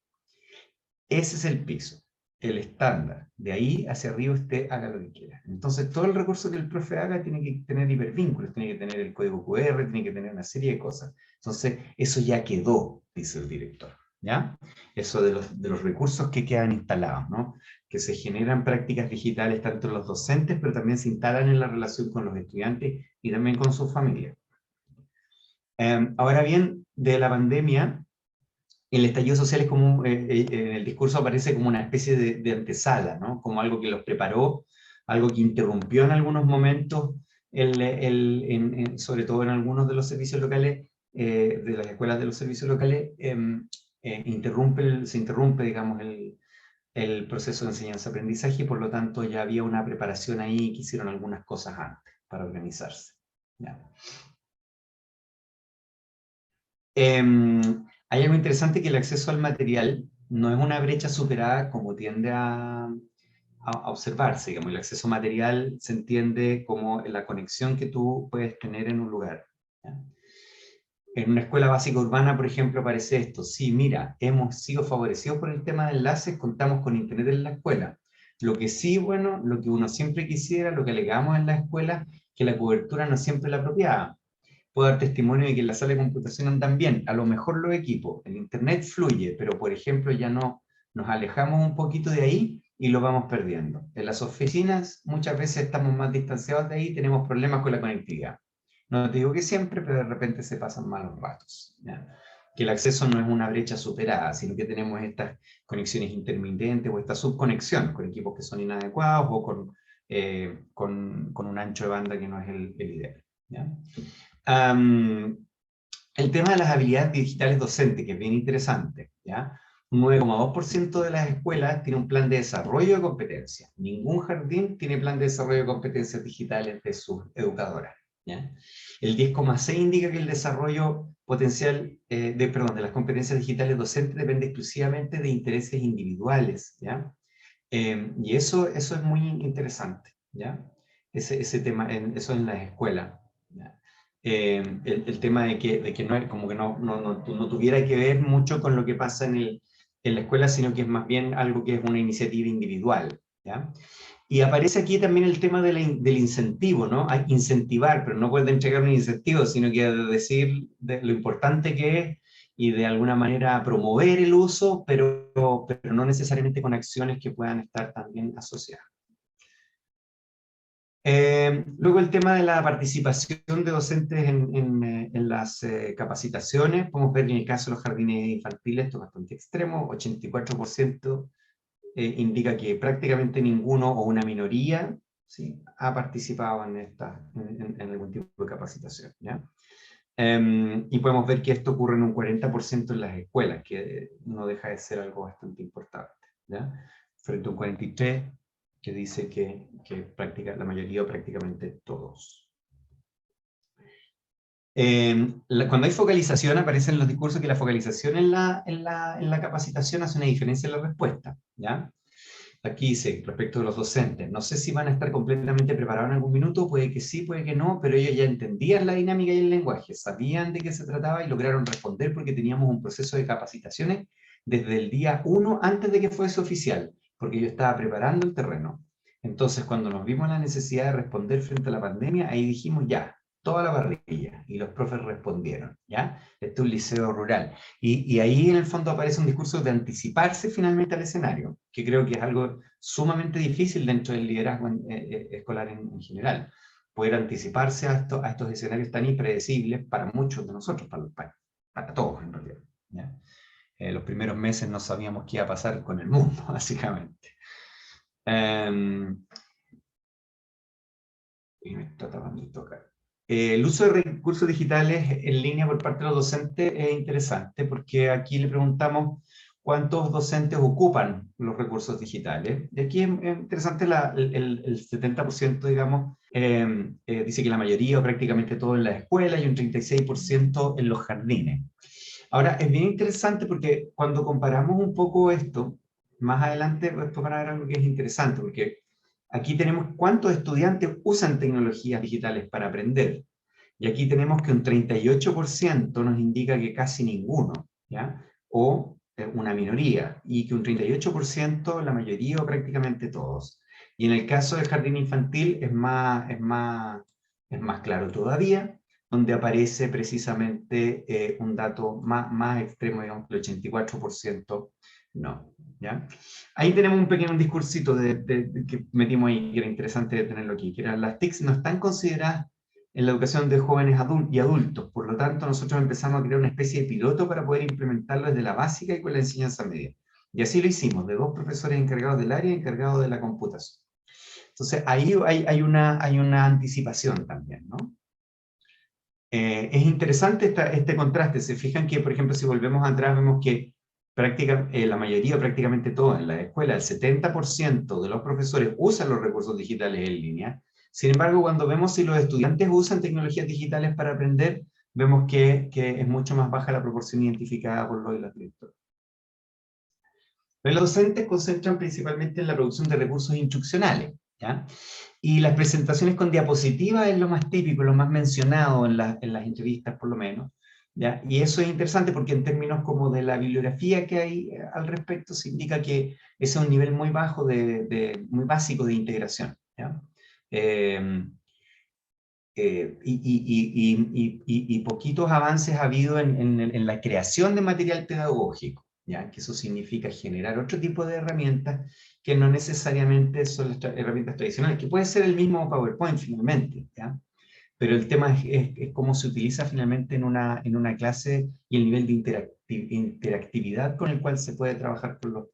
Ese es el piso, el estándar. De ahí hacia arriba usted haga lo que quiera. Entonces todo el recurso que el profe haga tiene que tener hipervínculos, tiene que tener el código QR, tiene que tener una serie de cosas. Entonces eso ya quedó, dice el director, ¿ya? Eso de los recursos que quedan instalados, ¿no? Que se generan prácticas digitales tanto en los docentes, pero también se instalan en la relación con los estudiantes y también con sus familias. Ahora bien, de la pandemia, el estallido social es como, en el discurso aparece como una especie de antesala, ¿no? Como algo que los preparó, algo que interrumpió en algunos momentos, sobre todo en algunos de los servicios locales, de las escuelas de los servicios locales, se interrumpe, digamos, el proceso de enseñanza-aprendizaje, y por lo tanto ya había una preparación ahí que hicieron algunas cosas antes para organizarse. ¿Ya? Hay algo interesante, que el acceso al material no es una brecha superada como tiende a observarse. Digamos, el acceso material se entiende como la conexión que tú puedes tener en un lugar, ¿ya? En una escuela básica urbana, por ejemplo, aparece esto. Sí, mira, hemos sido favorecidos por el tema de enlaces, contamos con internet en la escuela. Lo que sí, bueno, lo que uno siempre quisiera, lo que alegamos en la escuela, que la cobertura no siempre es la apropiada. Puedo dar testimonio de que en la sala de computación andan bien, a lo mejor los equipos, el internet fluye, pero por ejemplo ya no, nos alejamos un poquito de ahí y lo vamos perdiendo. En las oficinas muchas veces estamos más distanciados de ahí, tenemos problemas con la conectividad. No te digo que siempre, pero de repente se pasan malos ratos, ¿ya? Que el acceso no es una brecha superada, sino que tenemos estas conexiones intermitentes o esta subconexión con equipos que son inadecuados o con un ancho de banda que no es el ideal, ¿ya? El tema de las habilidades digitales docentes, que es bien interesante, ¿ya? Un 9,2% de las escuelas tiene un plan de desarrollo de competencias. Ningún jardín tiene plan de desarrollo de competencias digitales de sus educadoras, ¿ya? El 10,6% indica que el desarrollo potencial, de las competencias digitales docentes depende exclusivamente de intereses individuales, ¿ya? Y eso es muy interesante, ¿ya? Ese tema, eso en las escuelas, ¿ya? El tema de que no, como que no tuviera que ver mucho con lo que pasa en la escuela, sino que es más bien algo que es una iniciativa individual, ¿ya? Y aparece aquí también el tema del incentivo, ¿no? Hay incentivar, pero no puede entregar un incentivo, sino que decir de lo importante que es y de alguna manera promover el uso, pero no necesariamente con acciones que puedan estar también asociadas. Luego el tema de la participación de docentes en las capacitaciones. Podemos ver en el caso de los jardines infantiles, esto es bastante extremo, 84% indica que prácticamente ninguno o una minoría, ¿sí?, ha participado en algún tipo de capacitación, ¿ya? Y podemos ver que esto ocurre en un 40% en las escuelas, que no deja de ser algo bastante importante, ¿ya? Frente a un 43% que dice que practica la mayoría o prácticamente todos. Cuando hay focalización, aparece en los discursos que la focalización en la capacitación hace una diferencia en la respuesta, ¿ya? Aquí dice, respecto de los docentes, no sé si van a estar completamente preparados en algún minuto, puede que sí, puede que no, pero ellos ya entendían la dinámica y el lenguaje, sabían de qué se trataba y lograron responder porque teníamos un proceso de capacitaciones desde el día 1 antes de que fuese oficial, porque yo estaba preparando el terreno. Entonces, cuando nos vimos la necesidad de responder frente a la pandemia, ahí dijimos ya, toda la parrilla, y los profes respondieron, ¿ya? Este es un liceo rural. Y ahí en el fondo aparece un discurso de anticiparse finalmente al escenario, que creo que es algo sumamente difícil dentro del liderazgo escolar en general. Poder anticiparse a estos escenarios tan impredecibles para muchos de nosotros, para todos en realidad, ¿ya? Los primeros meses no sabíamos qué iba a pasar con el mundo, básicamente. Y me está tratando de tocar. El uso de recursos digitales en línea por parte de los docentes es interesante porque aquí le preguntamos cuántos docentes ocupan los recursos digitales. Y aquí es interesante el 70%, digamos, dice que la mayoría o prácticamente todo en la escuela y un 36% en los jardines. Ahora, es bien interesante porque cuando comparamos un poco esto, más adelante después van a ver algo que es interesante, porque aquí tenemos cuántos estudiantes usan tecnologías digitales para aprender. Y aquí tenemos que un 38% nos indica que casi ninguno, ¿ya? O una minoría, y que un 38% la mayoría o prácticamente todos. Y en el caso del jardín infantil es más claro todavía, donde aparece precisamente un dato más extremo, digamos, el 84% no, ¿ya? Ahí tenemos un pequeño discursito que metimos ahí, que era interesante tenerlo aquí, que eran las TICs no están consideradas en la educación de jóvenes y adultos, por lo tanto nosotros empezamos a crear una especie de piloto para poder implementarlo desde la básica y con la enseñanza media. Y así lo hicimos, de 2 profesores encargados del área y encargados de la computación. Entonces ahí hay una anticipación también, ¿no? Es interesante este contraste. Se fijan que, por ejemplo, si volvemos atrás, vemos que la mayoría, prácticamente todos en la escuela, el 70% de los profesores usan los recursos digitales en línea. Sin embargo, cuando vemos si los estudiantes usan tecnologías digitales para aprender, vemos que es mucho más baja la proporción identificada por los y las directoras. Los docentes concentran principalmente en la producción de recursos instruccionales, ¿ya? Y las presentaciones con diapositivas es lo más típico, lo más mencionado en las entrevistas por lo menos, ¿ya? Y eso es interesante porque en términos como de la bibliografía que hay al respecto, se indica que ese es un nivel muy bajo, muy básico de integración, ¿ya? Y poquitos avances ha habido en la creación de material pedagógico, ¿ya? Que eso significa generar otro tipo de herramientas que no necesariamente son las herramientas tradicionales, que puede ser el mismo PowerPoint finalmente, ¿ya? Pero el tema es cómo se utiliza finalmente en una clase y el nivel de interactividad con el cual se puede trabajar con los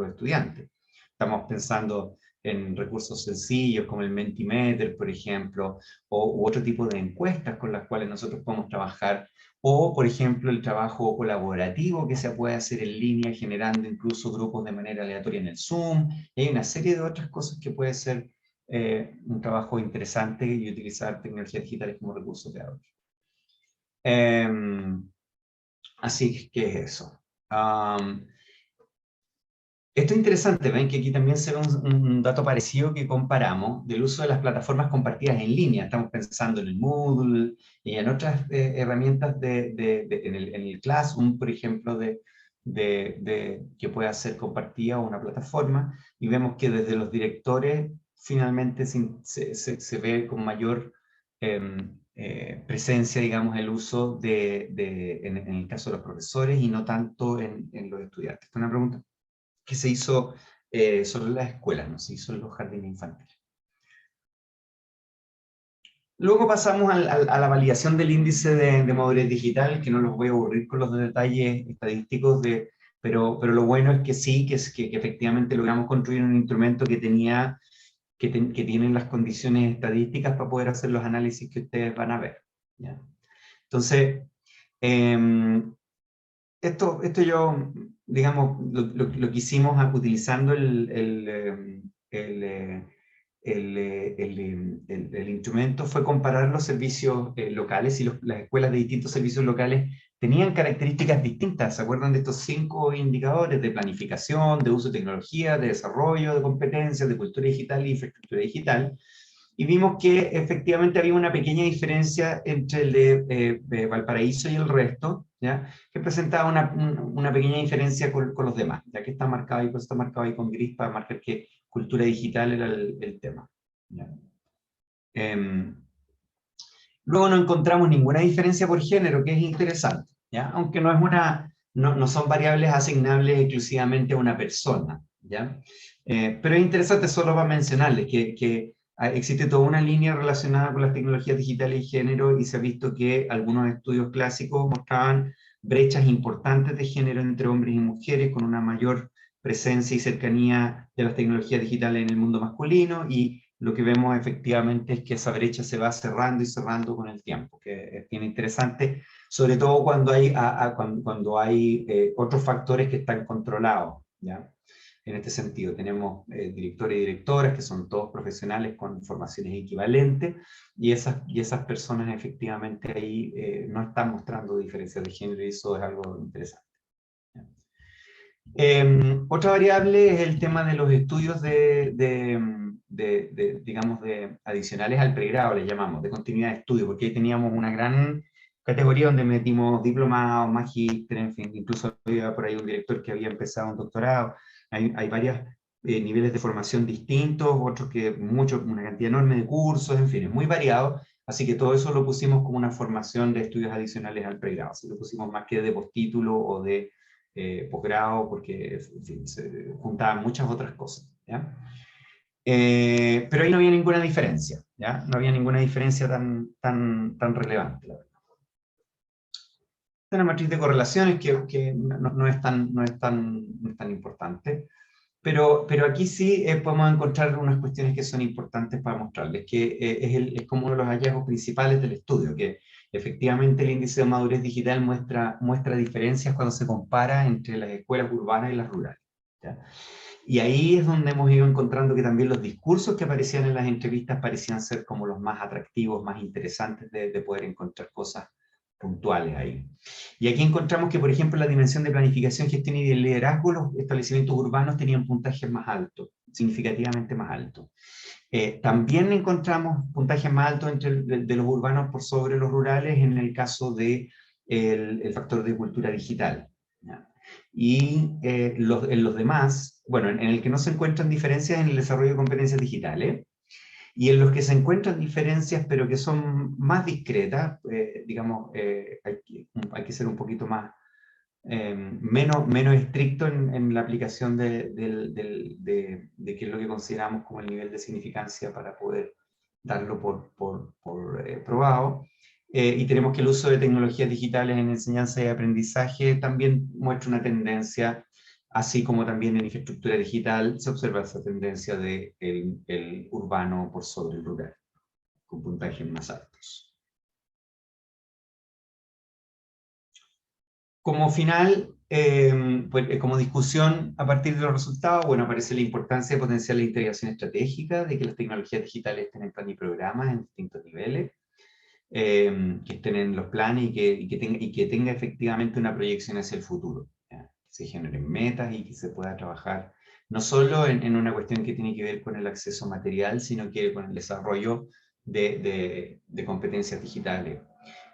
estudiantes. Estamos pensando en recursos sencillos como el Mentimeter, por ejemplo, u otro tipo de encuestas con las cuales nosotros podemos trabajar, o, por ejemplo, el trabajo colaborativo que se puede hacer en línea, generando incluso grupos de manera aleatoria en el Zoom, y hay una serie de otras cosas que puede ser un trabajo interesante y utilizar tecnologías digitales como recursos de ahorro. Así que es eso. Esto es interesante, ven que aquí también se ve un dato parecido que comparamos del uso de las plataformas compartidas en línea. Estamos pensando en el Moodle y en otras herramientas en el Classroom, por ejemplo, que pueda ser compartida una plataforma, y vemos que desde los directores finalmente se ve con mayor presencia, digamos, el uso en el caso de los profesores y no tanto en los estudiantes. ¿Esta es una pregunta que se hizo solo en las escuelas, no se hizo en los jardines infantiles? Luego pasamos a la validación del índice de madurez digital, que no los voy a aburrir con los detalles estadísticos, pero lo bueno es que sí, que efectivamente logramos construir un instrumento que tiene las condiciones estadísticas para poder hacer los análisis que ustedes van a ver, ¿ya? Entonces, esto yo, digamos, lo que hicimos utilizando el instrumento fue comparar los servicios locales, y las escuelas de distintos servicios locales tenían características distintas. ¿Se acuerdan de estos 5 indicadores de planificación, de uso de tecnología, de desarrollo de competencias, de cultura digital e infraestructura digital? Y vimos que efectivamente había una pequeña diferencia entre el de Valparaíso y el resto, ¿ya? Que presentaba una pequeña diferencia con los demás, ya que está marcado ahí, pues está marcado ahí con gris para marcar que cultura digital era el tema, ¿ya? Luego no encontramos ninguna diferencia por género, que es interesante, ¿ya? Aunque no son variables asignables exclusivamente a una persona, ¿ya? Pero es interesante solo para mencionarles que existe toda una línea relacionada con las tecnologías digitales y género, y se ha visto que algunos estudios clásicos mostraban brechas importantes de género entre hombres y mujeres, con una mayor presencia y cercanía de las tecnologías digitales en el mundo masculino, y lo que vemos efectivamente es que esa brecha se va cerrando y cerrando con el tiempo, que es bien interesante, sobre todo cuando hay otros factores que están controlados, ¿ya? En este sentido, tenemos directores y directoras que son todos profesionales con formaciones equivalentes, y esas personas efectivamente ahí no están mostrando diferencias de género, y eso es algo interesante. Otra variable es el tema de los estudios digamos, adicionales al pregrado, le llamamos, de continuidad de estudio, porque ahí teníamos una gran categoría donde metimos diplomados, magíster, en fin, incluso había por ahí un director que había empezado un doctorado. Hay varios niveles de formación distintos, otros que una cantidad enorme de cursos, en fin, es muy variado, así que todo eso lo pusimos como una formación de estudios adicionales al pregrado, así lo pusimos más que de postítulo o de posgrado, porque en fin, se juntaban muchas otras cosas, ¿ya? Pero ahí no había ninguna diferencia, ¿ya? No había ninguna diferencia tan relevante, la verdad. Una matriz de correlaciones que no es tan importante, pero aquí sí podemos encontrar unas cuestiones que son importantes para mostrarles, que es como uno de los hallazgos principales del estudio, que efectivamente el índice de madurez digital muestra diferencias cuando se compara entre las escuelas urbanas y las rurales, ¿ya? Y ahí es donde hemos ido encontrando que también los discursos que aparecían en las entrevistas parecían ser como los más atractivos, más interesantes de poder encontrar cosas puntuales ahí. Y aquí encontramos que, por ejemplo, la dimensión de planificación, gestión y de liderazgo, los establecimientos urbanos tenían puntajes más altos, significativamente más altos. También encontramos puntajes más altos de los urbanos por sobre los rurales en el caso del factor de cultura digital, ¿ya? Y en los demás, bueno, en el que no se encuentran diferencias en el desarrollo de competencias digitales, y en los que se encuentran diferencias, pero que son más discretas, digamos, hay que ser un poquito más, menos estricto en la aplicación de qué es lo que consideramos como el nivel de significancia para poder darlo por probado. Y tenemos que el uso de tecnologías digitales en enseñanza y aprendizaje también muestra una tendencia, así como también en infraestructura digital se observa esa tendencia de el urbano por sobre el rural, con puntajes más altos. Como final, pues, como discusión a partir de los resultados, bueno, aparece la importancia de potenciar la integración estratégica, de que las tecnologías digitales estén en plan y programas en distintos niveles, que estén en los planes y que tenga efectivamente una proyección hacia el futuro, ¿ya? Que se generen metas y que se pueda trabajar no solo en una cuestión que tiene que ver con el acceso material, sino que con el desarrollo de competencias digitales.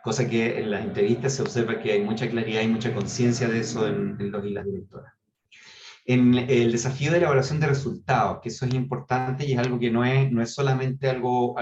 Cosa que en las entrevistas se observa que hay mucha claridad y mucha conciencia de eso en los y las directoras. En el desafío de la evaluación de resultados, que eso es importante y es algo que no es solamente algo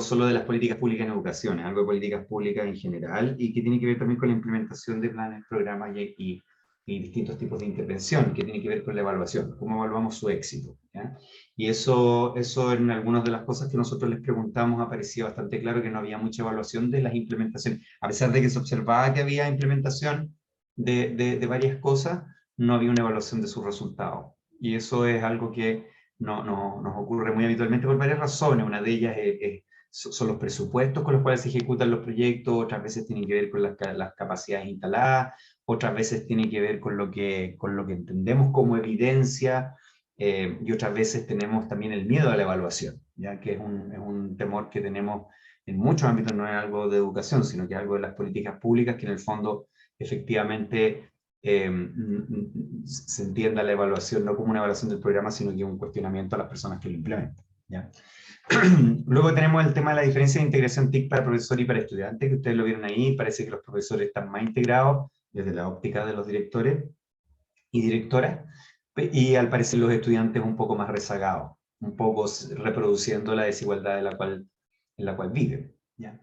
solo de las políticas públicas en educación, es algo de políticas públicas en general, y que tiene que ver también con la implementación de planes, programas y distintos tipos de intervención, que tiene que ver con la evaluación, cómo evaluamos su éxito, ¿ya? Y eso en algunas de las cosas que nosotros les preguntamos aparecía bastante claro que no había mucha evaluación de las implementaciones, a pesar de que se observaba que había implementación de varias cosas, no había una evaluación de sus resultados. Y eso es algo que nos ocurre muy habitualmente por varias razones. Una de ellas son los presupuestos con los cuales se ejecutan los proyectos, otras veces tienen que ver con las capacidades instaladas, otras veces tiene que ver con lo que entendemos como evidencia y otras veces tenemos también el miedo a la evaluación, ya que es un temor que tenemos en muchos ámbitos, no es algo de educación, sino que es algo de las políticas públicas, que en el fondo efectivamente se entienda la evaluación no como una evaluación del programa, sino que un cuestionamiento a las personas que lo implementan, ¿ya? Luego tenemos el tema de la diferencia de integración TIC para profesor y para estudiante, que ustedes lo vieron ahí. Parece que los profesores están más integrados desde la óptica de los directores y directoras, y al parecer los estudiantes un poco más rezagados, un poco reproduciendo la desigualdad en la cual viven, ¿ya?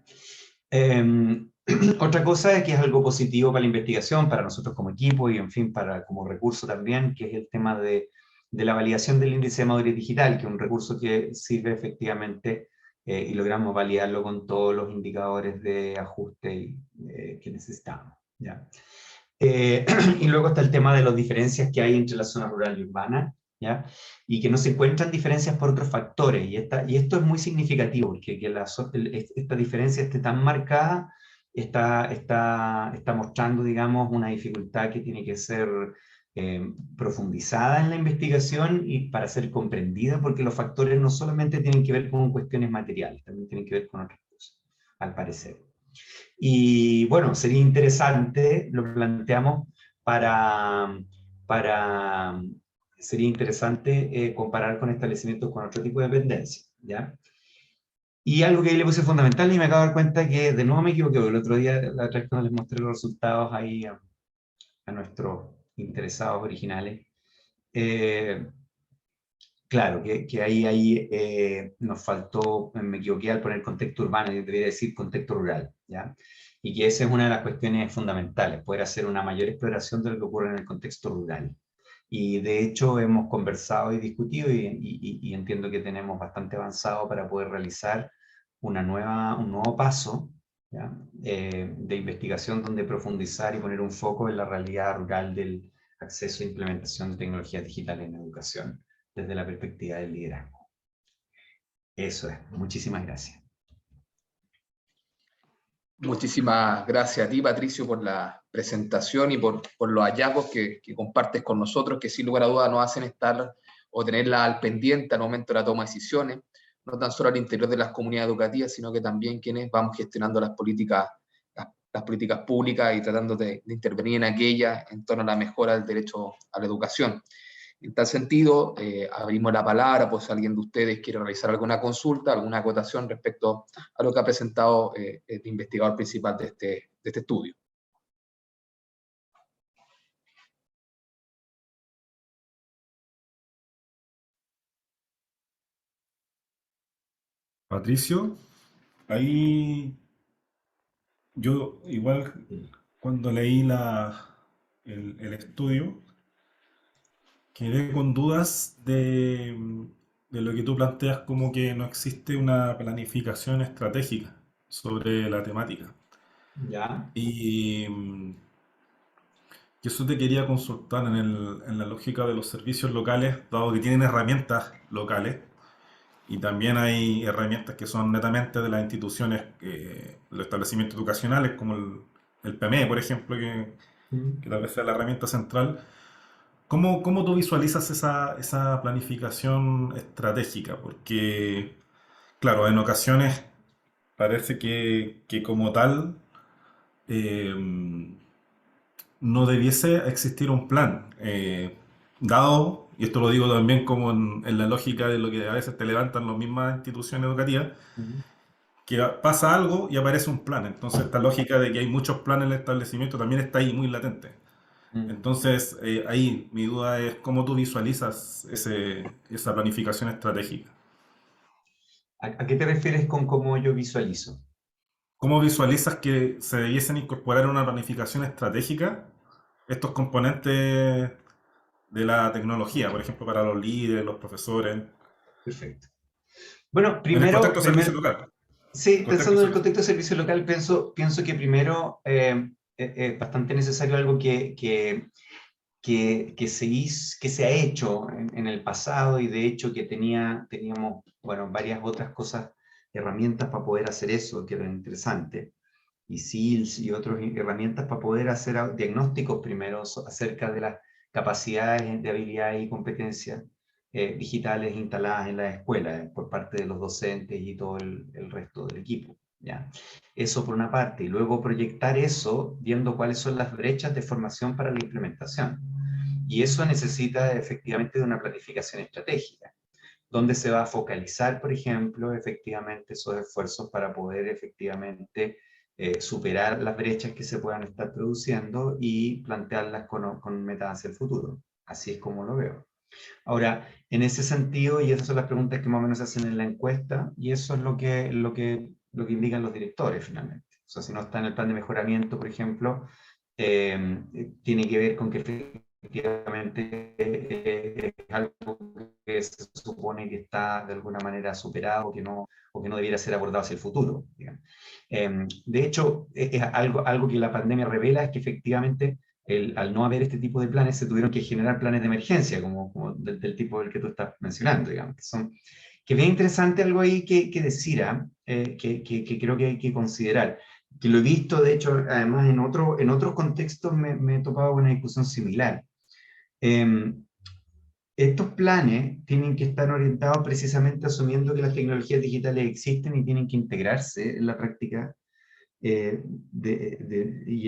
Otra cosa es que es algo positivo para la investigación, para nosotros como equipo y en fin, como recurso también, que es el tema de la validación del índice de madurez digital, que es un recurso que sirve efectivamente y logramos validarlo con todos los indicadores de ajuste que necesitamos, ¿ya? Y luego está el tema de las diferencias que hay entre la zona rural y urbana, ¿ya? Y que no se encuentran diferencias por otros factores, y esto es muy significativo, porque esta diferencia esté tan marcada, está mostrando, digamos, una dificultad que tiene que ser profundizada en la investigación y para ser comprendida, porque los factores no solamente tienen que ver con cuestiones materiales, también tienen que ver con otras cosas, al parecer. Y bueno, sería interesante, lo planteamos sería interesante comparar con establecimientos con otro tipo de dependencia, ¿ya? Y algo que ahí le puse fundamental y me acabo de dar cuenta que de nuevo me equivoqué, el otro día, la otra vez cuando les mostré los resultados ahí a nuestros interesados originales, claro, que ahí nos faltó, me equivoqué al poner contexto urbano, yo debería decir contexto rural, ¿ya? Y que esa es una de las cuestiones fundamentales, poder hacer una mayor exploración de lo que ocurre en el contexto rural. Y de hecho hemos conversado y discutido y entiendo que tenemos bastante avanzado para poder realizar un nuevo paso, ¿ya? De investigación donde profundizar y poner un foco en la realidad rural del acceso e implementación de tecnologías digitales en educación desde la perspectiva del liderazgo. Eso es. Muchísimas gracias. Muchísimas gracias a ti, Patricio, por la presentación y por los hallazgos que compartes con nosotros, que sin lugar a dudas nos hacen estar o tenerla al pendiente al momento de la toma de decisiones, no tan solo al interior de las comunidades educativas, sino que también quienes vamos gestionando las políticas públicas y tratando de intervenir en aquellas en torno a la mejora del derecho a la educación. En tal sentido, abrimos la palabra, pues si alguien de ustedes quiere realizar alguna consulta, alguna acotación respecto a lo que ha presentado el investigador principal de este estudio. Patricio, ahí yo igual cuando leí el estudio, quedé con dudas de lo que tú planteas como que no existe una planificación estratégica sobre la temática. ¿Ya? Y eso te quería consultar en la lógica de los servicios locales, dado que tienen herramientas locales, y también hay herramientas que son netamente de las instituciones, los establecimientos educacionales, como el PME, por ejemplo, que tal vez sea la herramienta central. ¿Cómo tú visualizas esa planificación estratégica? Porque, claro, en ocasiones parece que como tal eh, no debiese existir un plan, dado, y esto lo digo también como en la lógica de lo que a veces te levantan las mismas instituciones educativas, que pasa algo y aparece un plan. Entonces esta lógica de que hay muchos planes en el establecimiento también está ahí muy latente. Entonces, ahí mi duda es cómo tú visualizas esa planificación estratégica. ¿A qué te refieres con cómo yo visualizo? ¿Cómo visualizas que se debiesen incorporar en una planificación estratégica estos componentes de la tecnología, por ejemplo, para los líderes, los profesores, Perfecto. Bueno, en el contexto primero, de servicio local? sí, pensando en el Servicio. contexto de servicio local, pienso que primero es bastante necesario algo que se ha hecho en el pasado y de hecho que teníamos, bueno, varias otras cosas, herramientas para poder hacer eso, que era interesante, y SILS y otras herramientas para poder hacer diagnósticos primero acerca de las capacidades, de habilidades y competencias digitales instaladas en las escuelas por parte de los docentes y todo el resto del equipo. ¿Ya? Eso por una parte, y luego proyectar eso viendo cuáles son las brechas de formación para la implementación. Y eso necesita efectivamente de una planificación estratégica, donde se va a focalizar, por ejemplo, efectivamente esos esfuerzos para poder efectivamente superar las brechas que se puedan estar produciendo y plantearlas con metas hacia el futuro. Así es como lo veo. Ahora, en ese sentido, y esas son las preguntas que más o menos se hacen en la encuesta, y eso es lo que indican los directores finalmente. O sea, si no está en el plan de mejoramiento, por ejemplo, tiene que ver con que efectivamente es algo que se supone que está de alguna manera superado o que no debiera ser abordado hacia el futuro. De hecho, es algo que la pandemia revela, es que efectivamente al no haber este tipo de planes se tuvieron que generar planes de emergencia, como del tipo del que tú estás mencionando, digamos, que es bien interesante algo ahí que decir, que creo que hay que considerar, que lo he visto, de hecho, además en otros contextos me he topado con una discusión similar. Estos planes tienen que estar orientados precisamente asumiendo que las tecnologías digitales existen y tienen que integrarse en la práctica y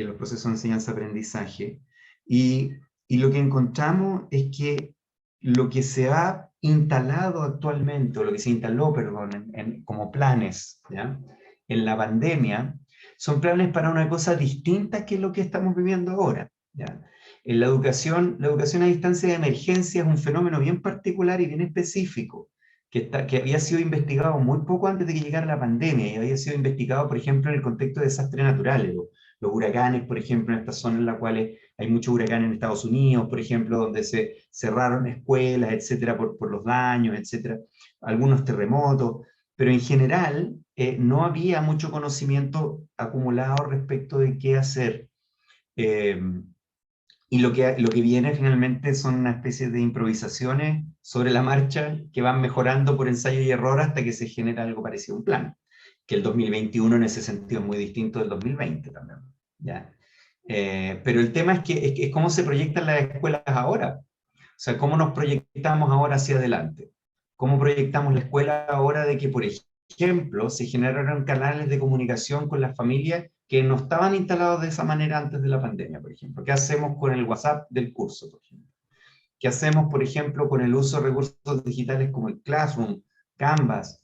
en los procesos de enseñanza-aprendizaje. Y lo que encontramos es que lo que se ha instalado actualmente, o lo que se instaló, perdón, como planes, ¿ya?, en la pandemia, son planes para una cosa distinta que lo que estamos viviendo ahora, ¿ya? En la educación a distancia de emergencia es un fenómeno bien particular y bien específico, que había sido investigado muy poco antes de que llegara la pandemia, y había sido investigado, por ejemplo, en el contexto de desastres naturales, los huracanes, por ejemplo, en estas zonas en las cuales hay muchos huracanes en Estados Unidos, por ejemplo, donde se cerraron escuelas, etcétera, por los daños, etcétera, algunos terremotos, pero en general no había mucho conocimiento acumulado respecto de qué hacer. Y lo que viene finalmente son una especie de improvisaciones sobre la marcha que van mejorando por ensayo y error hasta que se genera algo parecido a un plan. Que el 2021 en ese sentido es muy distinto del 2020 también, ¿ya? Pero el tema es cómo se proyectan las escuelas ahora. O sea, cómo nos proyectamos ahora hacia adelante. Cómo proyectamos la escuela ahora de que, por ejemplo, se generaron canales de comunicación con las familias que no estaban instalados de esa manera antes de la pandemia, por ejemplo. ¿Qué hacemos con el WhatsApp del curso, por ejemplo? ¿Qué hacemos, por ejemplo, con el uso de recursos digitales como el Classroom, Canvas,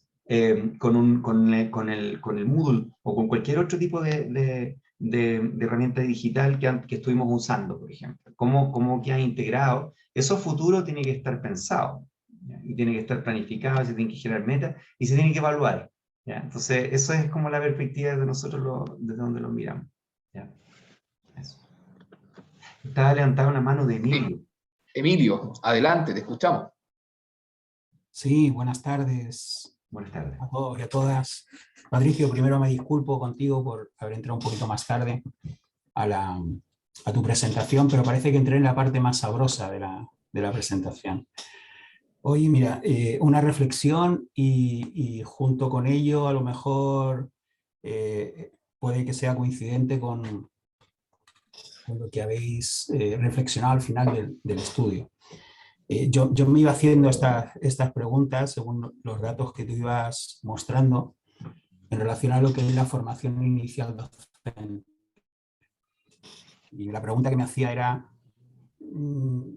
con el Moodle o con cualquier otro tipo de herramienta digital que estuvimos usando, por ejemplo? ¿Cómo queda integrado? Eso futuro tiene que estar pensado, ¿ya? Y tiene que estar planificado, se tiene que generar metas y se tiene que evaluar, ¿ya? Entonces, eso es como la perspectiva de nosotros desde donde lo miramos, ¿ya? Eso. Estaba levantada una mano de Emilio. Sí. Emilio, adelante, te escuchamos. Sí, buenas tardes. Buenas tardes. A todos y a todas. Patricio, primero me disculpo contigo por haber entrado un poquito más tarde a tu presentación, pero parece que entré en la parte más sabrosa de la presentación. Oye, mira, una reflexión y junto con ello a lo mejor puede que sea coincidente con lo que habéis reflexionado al final del estudio. Yo me iba haciendo estas preguntas según los datos que tú ibas mostrando en relación a lo que es la formación inicial docente. Y la pregunta que me hacía era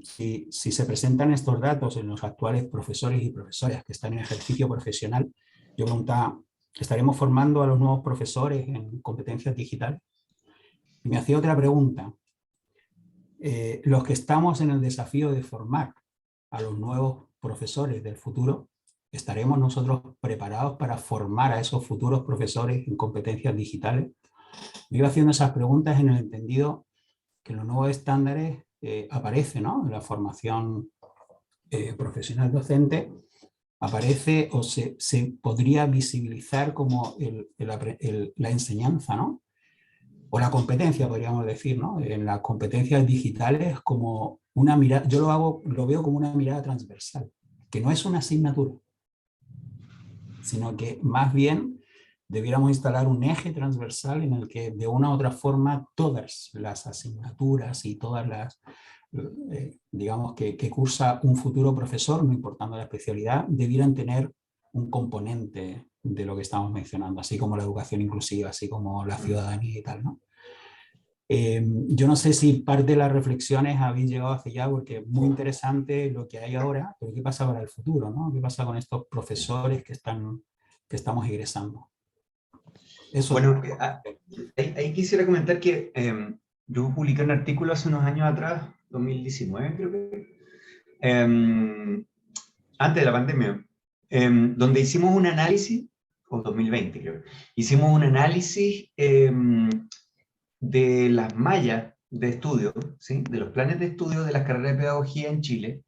si se presentan estos datos en los actuales profesores y profesoras que están en ejercicio profesional, yo preguntaba, ¿estaremos formando a los nuevos profesores en competencias digitales? Y me hacía otra pregunta. Los que estamos en el desafío de formar a los nuevos profesores del futuro, ¿estaremos nosotros preparados para formar a esos futuros profesores en competencias digitales? Me iba haciendo esas preguntas en el entendido que en los nuevos estándares aparece, ¿no?, en la formación profesional docente, aparece o se podría visibilizar como la enseñanza, ¿no?, o la competencia, podríamos decir, ¿no?, en las competencias digitales como una mirada, yo lo veo como una mirada transversal, que no es una asignatura, sino que más bien debiéramos instalar un eje transversal en el que de una u otra forma todas las asignaturas y todas las digamos, que cursa un futuro profesor, no importando la especialidad, debieran tener un componente de lo que estamos mencionando, así como la educación inclusiva, así como la ciudadanía y tal, ¿no? Yo no sé si parte de las reflexiones habéis llegado hacia allá, porque es muy interesante lo que hay ahora, pero ¿qué pasa para el futuro, no? ¿Qué pasa con estos profesores que estamos egresando? Eso Bueno, ahí quisiera comentar que yo publiqué un artículo hace unos años atrás, 2019 creo que, antes de la pandemia, donde hicimos un análisis, o 2020 creo, hicimos un análisis de las mallas de estudio, ¿sí? De los planes de estudio de las carreras de pedagogía en Chile,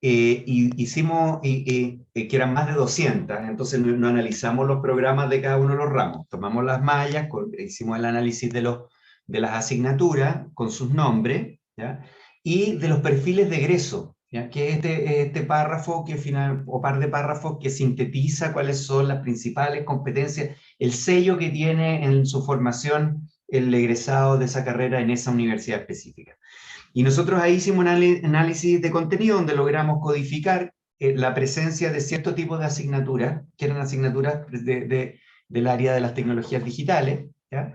y hicimos, que eran más de 200, entonces no analizamos los programas de cada uno de los ramos, tomamos las mallas, hicimos el análisis de las asignaturas con sus nombres, ¿ya? Y de los perfiles de egreso, ¿ya? Que es este párrafo o par de párrafos que sintetiza cuáles son las principales competencias, el sello que tiene en su formación el egresado de esa carrera en esa universidad específica. Y nosotros ahí hicimos un análisis de contenido donde logramos codificar la presencia de cierto tipo de asignaturas, que eran asignaturas del área de las tecnologías digitales, ¿ya?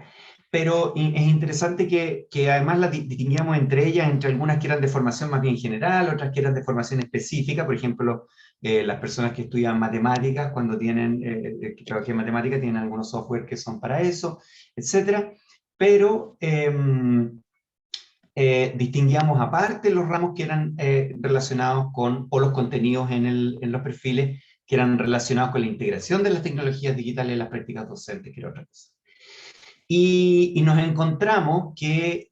Pero es interesante que además las distinguíamos entre ellas, entre algunas que eran de formación más bien general, otras que eran de formación específica, por ejemplo, las personas que estudian matemáticas, cuando tienen, que trabajan en matemáticas, tienen algunos software que son para eso, etc. Pero distinguíamos aparte los ramos que eran relacionados con, o los contenidos en los perfiles que eran relacionados con la integración de las tecnologías digitales en las prácticas docentes, que era otra cosa. Y nos encontramos que,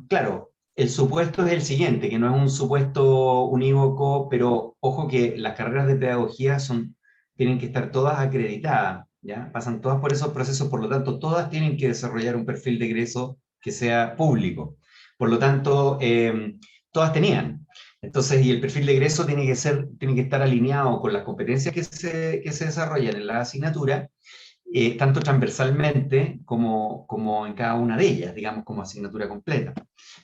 claro, el supuesto es el siguiente, que no es un supuesto unívoco, pero ojo que las carreras de pedagogía tienen que estar todas acreditadas, ¿ya? Pasan todas por esos procesos, por lo tanto, todas tienen que desarrollar un perfil de egreso que sea público. Por lo tanto, todas tenían. Entonces, y el perfil de egreso tiene que estar alineado con las competencias que se desarrollan en la asignatura, tanto transversalmente como en cada una de ellas, digamos, como asignatura completa.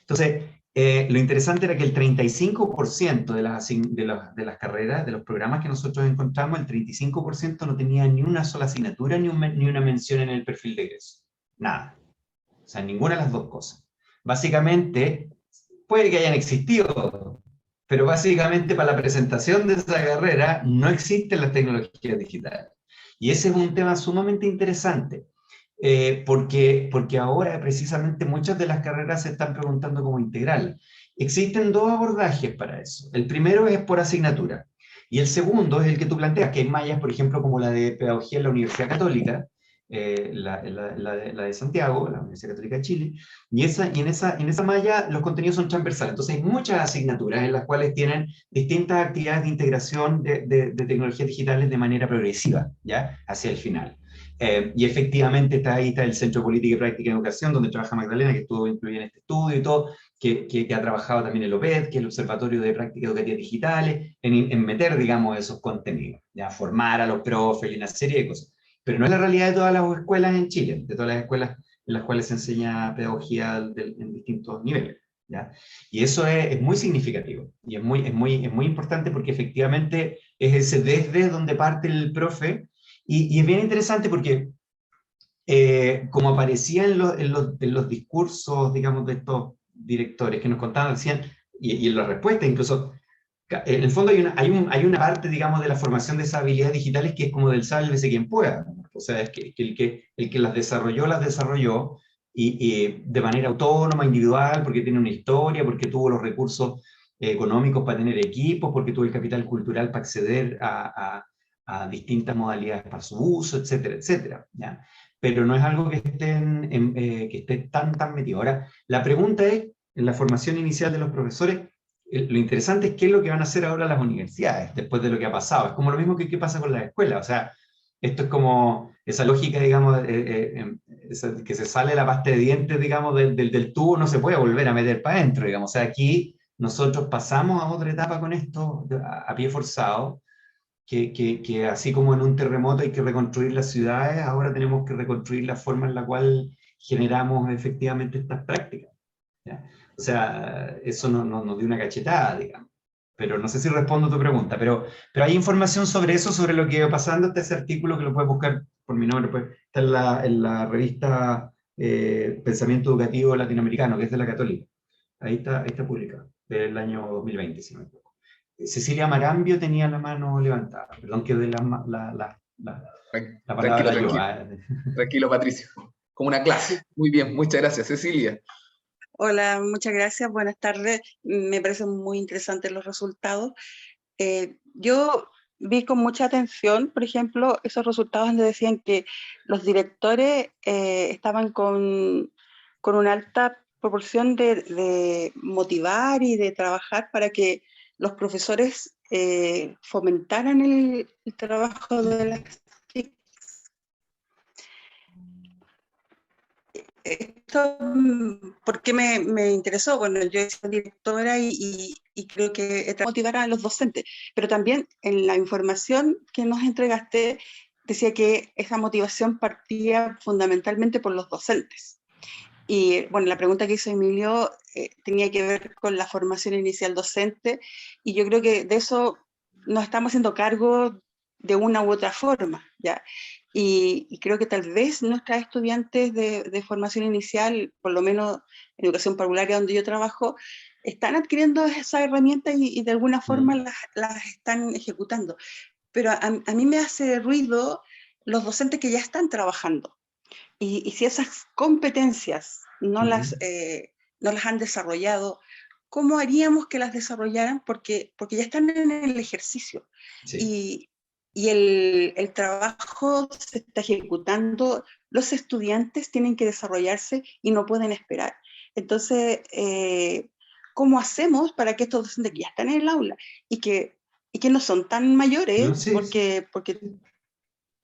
Entonces, lo interesante era que el 35% de las carreras, de los programas que nosotros encontramos, el 35% no tenía ni una sola asignatura ni una mención en el perfil de egreso. Nada. O sea, ninguna de las dos cosas. Básicamente, puede que hayan existido, pero básicamente para la presentación de esa carrera no existen las tecnologías digitales. Y ese es un tema sumamente interesante, porque ahora precisamente muchas de las carreras se están preguntando cómo integral. Existen dos abordajes para eso. El primero es por asignatura, y el segundo es el que tú planteas, que hay mallas, por ejemplo, como la de Pedagogía en la Universidad Católica, la de Santiago, la Universidad Católica de Chile, y en esa malla los contenidos son transversales. Entonces hay muchas asignaturas en las cuales tienen distintas actividades de integración de tecnologías digitales de manera progresiva, ¿ya? Hacia el final. Y efectivamente ahí está el Centro de Política y Práctica de Educación, donde trabaja Magdalena, que estuvo incluida en este estudio y todo, que ha trabajado también el OPED, que es el Observatorio de Prácticas Educativas Digitales, en meter, digamos, esos contenidos, ya formar a los profes y una serie de cosas. Pero no es la realidad de todas las escuelas en Chile, de todas las escuelas en las cuales se enseña pedagogía en distintos niveles, ¿ya? Y eso es muy significativo, y es muy importante porque efectivamente es ese desde donde parte el profe, y es bien interesante porque como aparecía en los discursos, digamos, de estos directores que nos contaban, decían, y en la respuesta incluso, en el fondo hay una parte, digamos, de la formación de esas habilidades digitales que es como del sálvese quien pueda. O sea, es que el que las desarrolló, y de manera autónoma, individual, porque tiene una historia, porque tuvo los recursos económicos para tener equipos, porque tuvo el capital cultural para acceder a distintas modalidades para su uso, etcétera, etcétera, ¿ya? Pero no es algo que esté tan metido. Ahora, la pregunta es, en la formación inicial de los profesores, lo interesante es qué es lo que van a hacer ahora las universidades después de lo que ha pasado. Es como lo mismo que qué pasa con las escuelas. O sea, esto es como esa lógica, digamos, que se sale la pasta de dientes, digamos, del tubo, no se puede volver a meter para adentro, digamos. O sea, aquí nosotros pasamos a otra etapa con esto a pie forzado, que así como en un terremoto hay que reconstruir las ciudades, ahora tenemos que reconstruir la forma en la cual generamos efectivamente estas prácticas, ¿ya? O sea, eso nos dio una cachetada, digamos. Pero no sé si respondo a tu pregunta, pero hay información sobre eso, sobre lo que iba pasando. Está ese artículo que lo puedes buscar por mi nombre, pues, está en la revista Pensamiento Educativo Latinoamericano, que es de la Católica. Ahí está publicado, del año 2020, si no me equivoco. Cecilia Marambio tenía la mano levantada, perdón que de la Tranquilo, palabra yo. tranquilo, Patricio. Como una clase. Muy bien, muchas gracias, Cecilia. Hola, muchas gracias, buenas tardes. Me parecen muy interesantes los resultados. Yo vi con mucha atención, por ejemplo, esos resultados donde decían que los directores estaban con una alta proporción de motivar y de trabajar para que los profesores fomentaran el trabajo de las TIC. Esto, ¿por qué me interesó? Bueno, yo soy directora y creo que motivar a los docentes, pero también en la información que nos entregaste decía que esa motivación partía fundamentalmente por los docentes. Y bueno, la pregunta que hizo Emilio tenía que ver con la formación inicial docente, y yo creo que de eso nos estamos haciendo cargo de una u otra forma, ¿ya? Y creo que tal vez nuestras estudiantes de formación inicial, por lo menos en educación parvularia donde yo trabajo, están adquiriendo esas herramientas y de alguna forma las están ejecutando. Pero a mí me hace ruido los docentes que ya están trabajando. Y si esas competencias no las han desarrollado, ¿cómo haríamos que las desarrollaran? Porque ya están en el ejercicio. Sí. Y el trabajo se está ejecutando, los estudiantes tienen que desarrollarse y no pueden esperar. Entonces, ¿cómo hacemos para que estos docentes que ya están en el aula y que no son tan mayores, No, sí, porque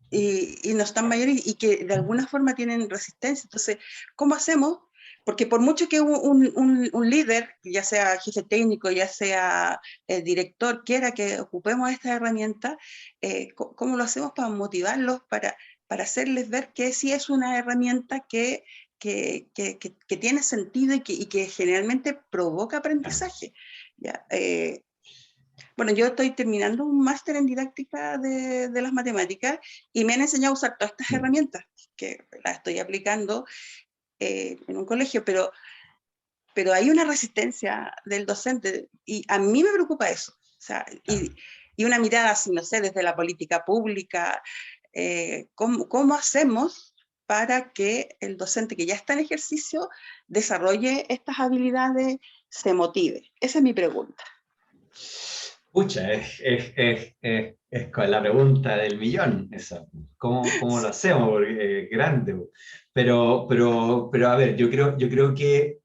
y no están mayores y que de alguna forma tienen resistencia? Entonces, ¿cómo hacemos? Porque por mucho que un líder, ya sea jefe técnico, ya sea director, quiera que ocupemos esta herramienta, ¿cómo lo hacemos para motivarlos, para hacerles ver que sí es una herramienta que tiene sentido y que generalmente provoca aprendizaje? ¿Ya? Bueno, yo estoy terminando un máster en didáctica de las matemáticas y me han enseñado a usar todas estas herramientas que las estoy aplicando en un colegio, pero hay una resistencia del docente y a mí me preocupa eso. O sea, y una mirada así, no sé, desde la política pública, ¿cómo hacemos para que el docente que ya está en ejercicio desarrolle estas habilidades, se motive? Esa es mi pregunta. Pucha, es con la pregunta del millón esa. ¿Cómo lo hacemos? Porque es grande. Pero a ver, yo creo que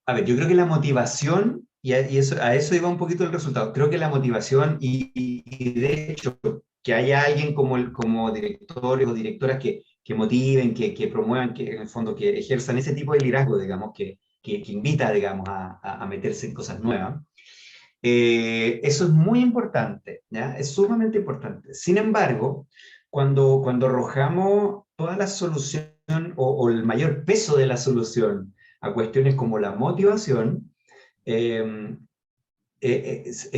a ver, yo creo que la motivación, y a eso iba un poquito el resultado, creo que la motivación, y de hecho, que haya alguien como directores o directoras que motiven, que promuevan, que en el fondo que ejerzan ese tipo de liderazgo, digamos, que invita, digamos, a meterse en cosas nuevas. Eso es muy importante, ¿ya? Es sumamente importante. Sin embargo, cuando arrojamos toda la solución o el mayor peso de la solución a cuestiones como la motivación, es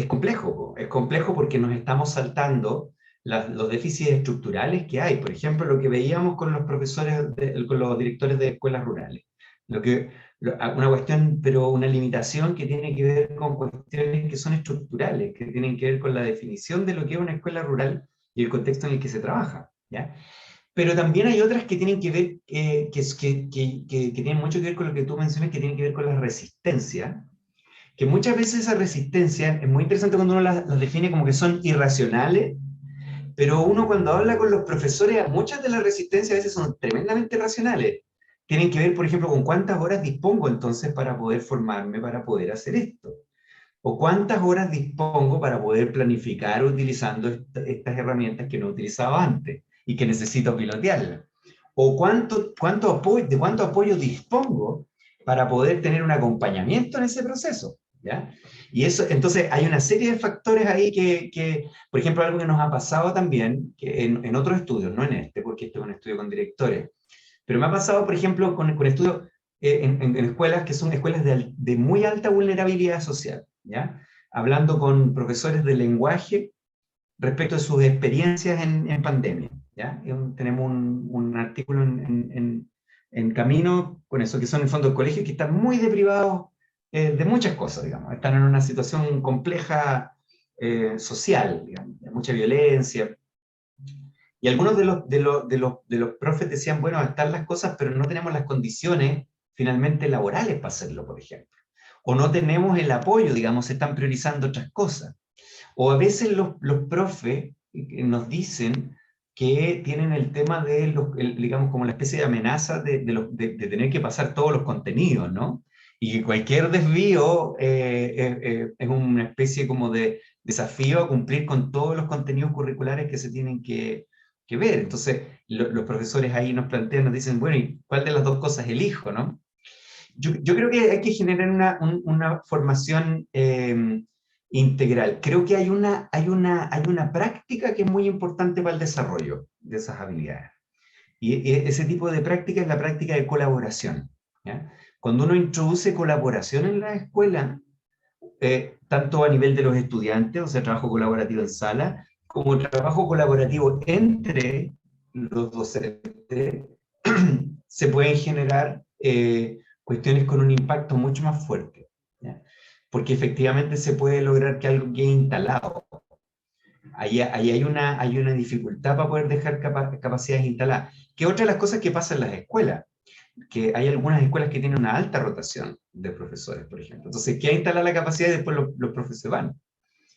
complejo. Es complejo porque nos estamos saltando los déficits estructurales que hay. Por ejemplo, lo que veíamos con los profesores, con los directores de escuelas rurales. Una cuestión, pero una limitación que tiene que ver con cuestiones que son estructurales, que tienen que ver con la definición de lo que es una escuela rural y el contexto en el que se trabaja, ¿ya? Pero también hay otras que tienen que ver, que tienen mucho que ver con lo que tú mencionas, que tienen que ver con la resistencia, que muchas veces esa resistencia es muy interesante cuando uno las define como que son irracionales, pero uno cuando habla con los profesores, muchas de las resistencias a veces son tremendamente racionales. Tienen que ver, por ejemplo, con cuántas horas dispongo entonces para poder formarme, para poder hacer esto. O cuántas horas dispongo para poder planificar utilizando estas herramientas que no utilizaba antes y que necesito pilotearlas. O de cuánto apoyo dispongo para poder tener un acompañamiento en ese proceso, ¿ya? Y eso, entonces, hay una serie de factores ahí que por ejemplo, algo que nos ha pasado también, que en otros estudios, no en este, porque este es un estudio con directores, pero me ha pasado, por ejemplo, con estudios, en escuelas que son escuelas de muy alta vulnerabilidad social, ¿ya? Hablando con profesores de lenguaje respecto de sus experiencias en pandemia, ¿ya? Tenemos un artículo en camino con eso, que son en el fondo colegios que están muy deprivados de muchas cosas, digamos. Están en una situación compleja social, digamos, de mucha violencia. Y algunos de los profes decían, bueno, están las cosas, pero no tenemos las condiciones finalmente laborales para hacerlo, por ejemplo. O no tenemos el apoyo, digamos, se están priorizando otras cosas. O a veces los profes nos dicen que tienen el tema de, digamos, como la especie de amenaza de tener que pasar todos los contenidos, ¿no? Y que cualquier desvío es una especie como de desafío a cumplir con todos los contenidos curriculares que se tienen que ver. Entonces, los profesores ahí nos plantean, nos dicen, bueno, ¿y cuál de las dos cosas elijo, no? Yo creo que hay que generar una formación integral. Creo que hay una práctica que es muy importante para el desarrollo de esas habilidades. Y ese tipo de práctica es la práctica de colaboración, ¿ya? Cuando uno introduce colaboración en la escuela, tanto a nivel de los estudiantes, o sea, trabajo colaborativo en sala, como trabajo colaborativo entre los docentes, se pueden generar cuestiones con un impacto mucho más fuerte, ¿ya? Porque efectivamente se puede lograr que algo quede instalado. Ahí hay una dificultad para poder dejar capacidades instaladas. Que otra de las cosas que pasa en las escuelas, que hay algunas escuelas que tienen una alta rotación de profesores, por ejemplo. Entonces, queda instalada la capacidad y después los profesores van.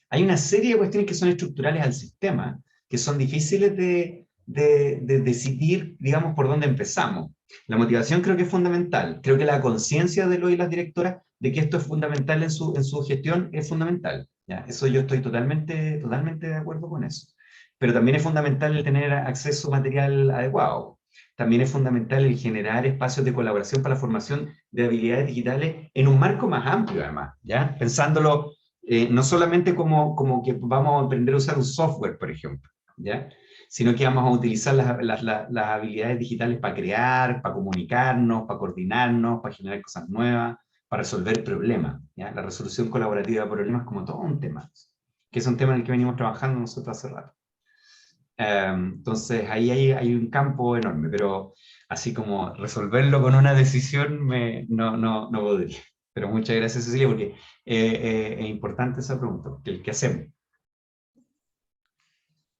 Hay una serie de cuestiones que son estructurales al sistema, que son difíciles de decidir, digamos, por dónde empezamos. La motivación creo que es fundamental. Creo que la conciencia de los y las directoras de que esto es fundamental en su gestión es fundamental, ¿ya? Eso yo estoy totalmente de acuerdo con eso. Pero también es fundamental el tener acceso a material adecuado. También es fundamental el generar espacios de colaboración para la formación de habilidades digitales en un marco más amplio, además, ¿ya? Pensándolo no solamente como que vamos a aprender a usar un software, por ejemplo, ¿ya? Sino que vamos a utilizar las habilidades digitales para crear, para comunicarnos, para coordinarnos, para generar cosas nuevas, para resolver problemas, ¿ya? La resolución colaborativa de problemas como todo un tema, que es un tema en el que venimos trabajando nosotros hace rato. Entonces ahí hay un campo enorme, pero así como resolverlo con una decisión no podría. Pero muchas gracias, Cecilia, porque es importante esa pregunta, porque ¿qué hacemos?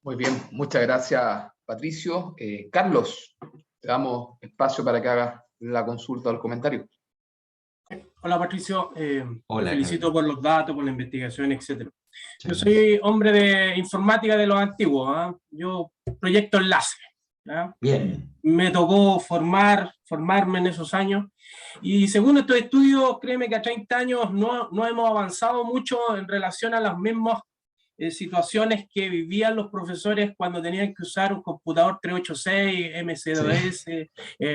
Muy bien, muchas gracias, Patricio. Carlos, te damos espacio para que hagas la consulta o el comentario. Hola, Patricio. Hola, te felicito por los datos, por la investigación, etc. Yo Muchas soy hombre de informática de los antiguos, ¿ah? Yo proyecto enlace, ¿ah? Bien. Me tocó formarme en esos años, y según estos estudios, créeme que a 30 años no hemos avanzado mucho en relación a las mismas situaciones que vivían los profesores cuando tenían que usar un computador 386, MS-DOS, Sí.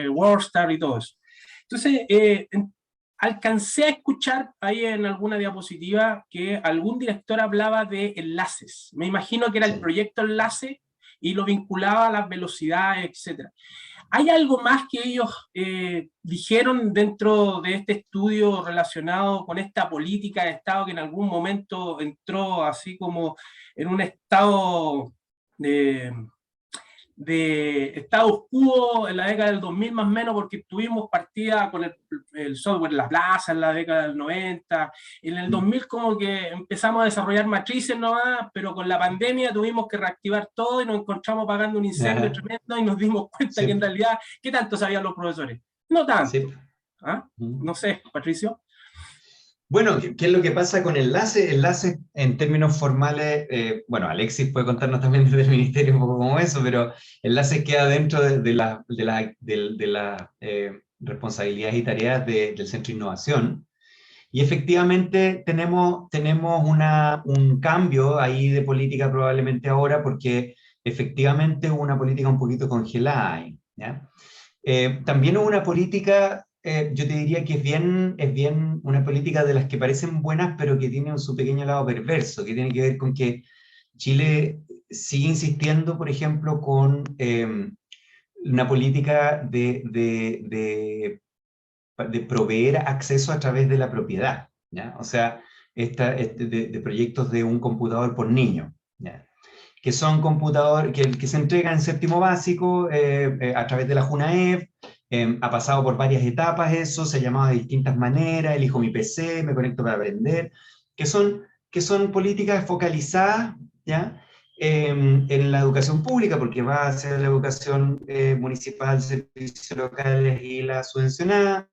WordStar y todo eso. Entonces, alcancé a escuchar ahí en alguna diapositiva que algún director hablaba de enlaces. Me imagino que era el proyecto enlace y lo vinculaba a las velocidades, etc. ¿Hay algo más que ellos dijeron dentro de este estudio relacionado con esta política de Estado que en algún momento entró así como en un estado de Estatus quo en la década del 2000 más o menos, porque tuvimos partida con el software en la plaza en la década del 90, en el 2000 como que empezamos a desarrollar matrices nomás, pero con la pandemia tuvimos que reactivar todo y nos encontramos pagando un incendio tremendo y nos dimos cuenta que en realidad, ¿qué tanto sabían los profesores? No tanto. Sí. ¿Ah? No sé, Patricio. Bueno, ¿qué es lo que pasa con enlace? Enlace en términos formales, bueno, Alexis puede contarnos también desde el ministerio un poco como eso, pero enlace queda dentro de las responsabilidades y tareas del Centro de Innovación. Y efectivamente tenemos un cambio ahí de política probablemente ahora, porque efectivamente hubo una política un poquito congelada ahí, ¿ya? También hubo una política, yo te diría que es bien una política de las que parecen buenas, pero que tiene su pequeño lado perverso, que tiene que ver con que Chile sigue insistiendo, por ejemplo, con una política de proveer acceso a través de la propiedad, ¿ya? O sea, de proyectos de un computador por niño, ¿ya? Que son computadores que se entregan en séptimo básico a través de la JUNAEF. Ha pasado por varias etapas eso, se ha llamado de distintas maneras, elijo mi PC, me conecto para aprender, que son políticas focalizadas, ¿ya? En la educación pública, porque va hacia la educación municipal, servicios locales y la subvencionada.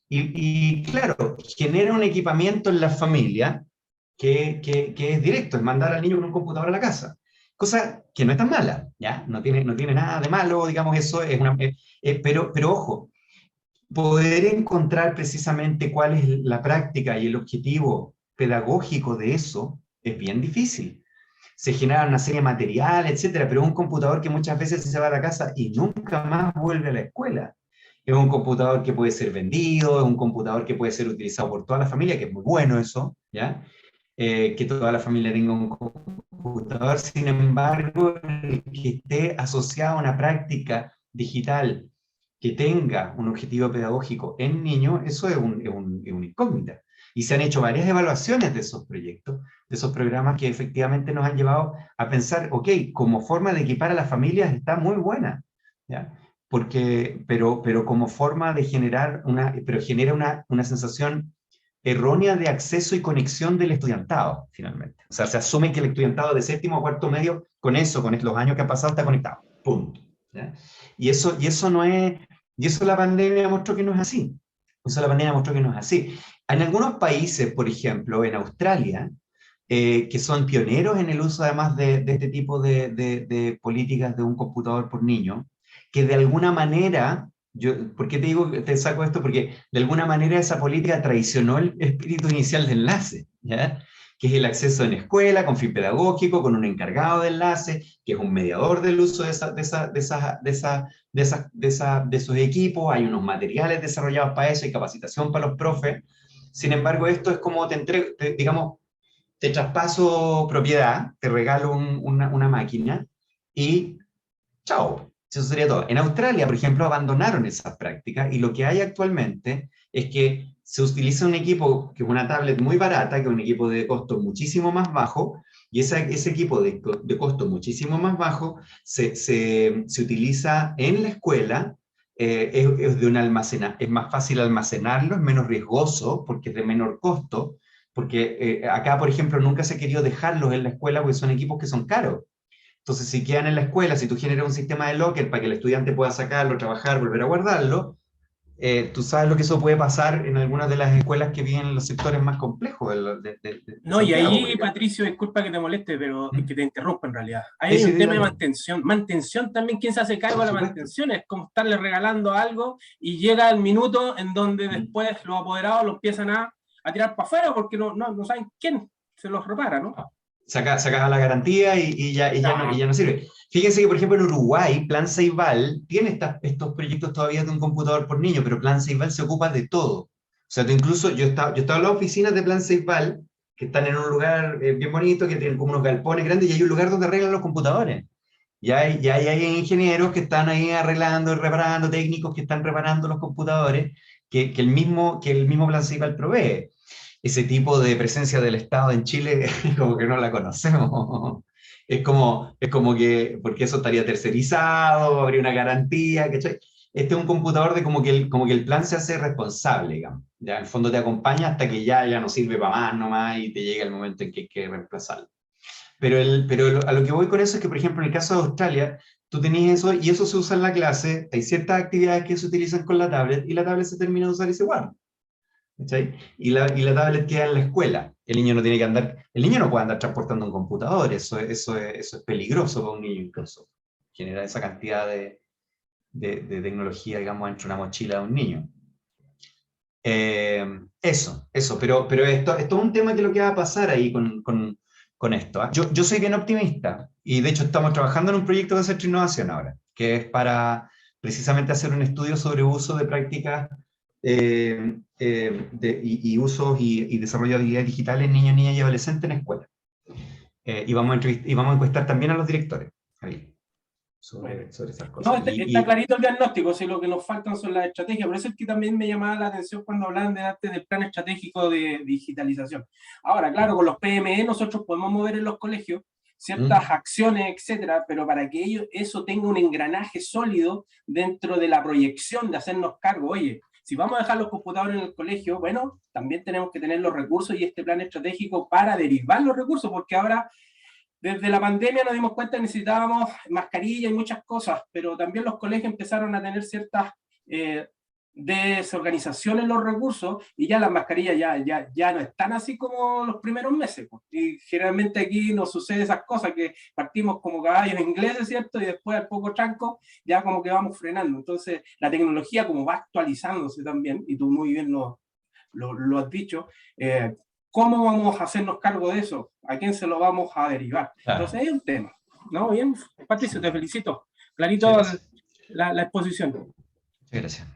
Y claro, genera un equipamiento en la familia que es directo, es mandar al niño con un computador a la casa. Cosa que no es tan mala, ¿ya? No tiene nada de malo, digamos, eso es una... pero ojo, poder encontrar precisamente cuál es la práctica y el objetivo pedagógico de eso es bien difícil. Se genera una serie de materiales, etcétera, pero es un computador que muchas veces se va a la casa y nunca más vuelve a la escuela. Es un computador que puede ser vendido, es un computador que puede ser utilizado por toda la familia, que es muy bueno eso, ¿ya? Que toda la familia tenga un computador, sin embargo, el que esté asociado a una práctica digital que tenga un objetivo pedagógico en niños, eso es una incógnita. Y se han hecho varias evaluaciones de esos proyectos, de esos programas que efectivamente nos han llevado a pensar, ok, como forma de equipar a las familias está muy buena, ¿ya? Pero como forma de generar genera una sensación errónea de acceso y conexión del estudiantado, finalmente. O sea, se asume que el estudiantado de séptimo o cuarto medio, con los años que han pasado, está conectado. Punto. ¿Ya? Y eso no es... Y eso la pandemia mostró que no es así. En algunos países, por ejemplo, en Australia, que son pioneros en el uso además de este tipo de políticas de un computador por niño, que de alguna manera, ¿por qué te saco esto? Porque de alguna manera esa política traicionó el espíritu inicial de enlace, ¿ya? Que es el acceso en escuela, con fin pedagógico, con un encargado de enlace, que es un mediador del uso de esos equipos, hay unos materiales desarrollados para eso, hay capacitación para los profes. Sin embargo, esto es como digamos, te traspaso propiedad, te regalo una máquina y chao. Eso sería todo. En Australia, por ejemplo, abandonaron esas prácticas y lo que hay actualmente es que se utiliza un equipo que es una tablet muy barata, que es un equipo de costo muchísimo más bajo, y ese equipo de costo muchísimo más bajo se utiliza en la escuela, es más fácil almacenarlo, es menos riesgoso porque es de menor costo, porque acá, por ejemplo, nunca se ha querido dejarlos en la escuela porque son equipos que son caros. Entonces, si quedan en la escuela, si tú generas un sistema de locker para que el estudiante pueda sacarlo, trabajar, volver a guardarlo, tú sabes lo que eso puede pasar en algunas de las escuelas que viven en los sectores más complejos de No, y Santiago, ahí, Patricio, disculpa que te moleste, pero que te interrumpa en realidad. Sí, Hay un sí, tema de dígame. mantención. Mantención también, ¿quién se hace cargo Por de la supuesto. mantención? Es como estarle regalando algo y llega el minuto en donde después los apoderados lo empiezan a tirar para afuera porque no saben quién se los repara, ¿no? Sacas la garantía y ya no sirve. Fíjense que, por ejemplo, en Uruguay, Plan Ceibal tiene estos proyectos todavía de un computador por niño, pero Plan Ceibal se ocupa de todo. O sea, incluso yo he estado en las oficinas de Plan Ceibal, que están en un lugar bien bonito, que tienen como unos galpones grandes, y hay un lugar donde arreglan los computadores. Y hay ingenieros que están ahí arreglando, reparando, técnicos que están reparando los computadores que el mismo Plan Ceibal provee. Ese tipo de presencia del Estado en Chile como que no la conocemos. Es como que, porque eso estaría tercerizado, habría una garantía, ¿cachai? Este es un computador de como que el plan se hace responsable, digamos. Ya, en el fondo te acompaña hasta que ya no sirve para más nomás y te llega el momento en que hay que reemplazarlo. Pero a lo que voy con eso es que, por ejemplo, en el caso de Australia, tú tenías eso y eso se usa en la clase, hay ciertas actividades que se utilizan con la tablet y la tablet se termina de usar y se guarda. ¿Cachai? Y la tablet queda en la escuela. El niño no puede andar transportando un computador, eso es peligroso para un niño incluso. Generar esa cantidad de tecnología, digamos, entre una mochila de un niño. Pero esto es un tema que lo que va a pasar ahí con esto. ¿Eh? Yo soy bien optimista, y de hecho estamos trabajando en un proyecto de Centro de Innovación ahora, que es para precisamente hacer un estudio sobre uso de prácticas y usos y desarrollo de habilidades digitales en niños, niñas y adolescentes en escuela. Y vamos a encuestar también a los directores. Ahí. sobre esas No, cosas. está clarito el diagnóstico, si lo que nos faltan son las estrategias, por eso es que también me llamaba la atención cuando hablaban del plan estratégico de digitalización. Ahora, claro, con los PME nosotros podemos mover en los colegios ciertas acciones, etcétera, pero para que eso tenga un engranaje sólido dentro de la proyección de hacernos cargo, oye, si vamos a dejar los computadores en el colegio, bueno, también tenemos que tener los recursos y este plan estratégico para derivar los recursos, porque ahora desde la pandemia nos dimos cuenta que necesitábamos mascarilla y muchas cosas, pero también los colegios empezaron a tener ciertas desorganización en los recursos y ya las mascarillas ya no están así como los primeros meses. Y generalmente aquí nos sucede esas cosas, que partimos como caballos ingleses, ¿cierto? Y después al poco tranco ya como que vamos frenando. Entonces la tecnología como va actualizándose también, y tú muy bien lo has dicho, ¿cómo vamos a hacernos cargo de eso? ¿A quién se lo vamos a derivar? Claro. Entonces es un tema, ¿no? Bien, Patricio, te felicito. Clarito la exposición. Muchas gracias.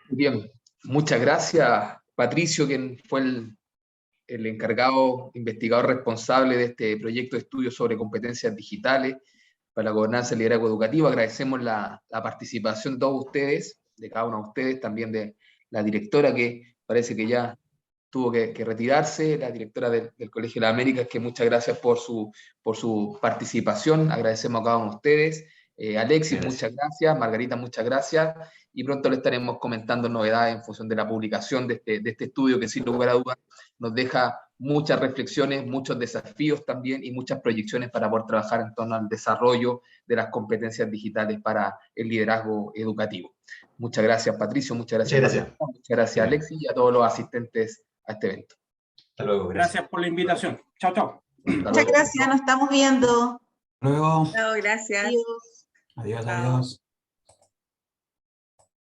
Bien, muchas gracias, Patricio, quien fue el encargado, investigador responsable de este proyecto de estudio sobre competencias digitales para la gobernanza y liderazgo educativo. Agradecemos la participación de todos ustedes, de cada uno de ustedes, también de la directora, que parece que ya tuvo que retirarse, la directora del Colegio de las Américas, que muchas gracias por su participación. Agradecemos a cada uno de ustedes. Alexis, muchas gracias. Margarita, muchas gracias. Y pronto le estaremos comentando novedades en función de la publicación de este estudio, que sin lugar a dudas nos deja muchas reflexiones, muchos desafíos también y muchas proyecciones para poder trabajar en torno al desarrollo de las competencias digitales para el liderazgo educativo. Muchas gracias, Patricio. Muchas gracias. Muchas gracias, Alexis, y a todos los asistentes a este evento. Hasta luego. Gracias por la invitación. Chao, chao. Muchas gracias, nos estamos viendo. Luego. Chao, gracias. Adiós. Adiós.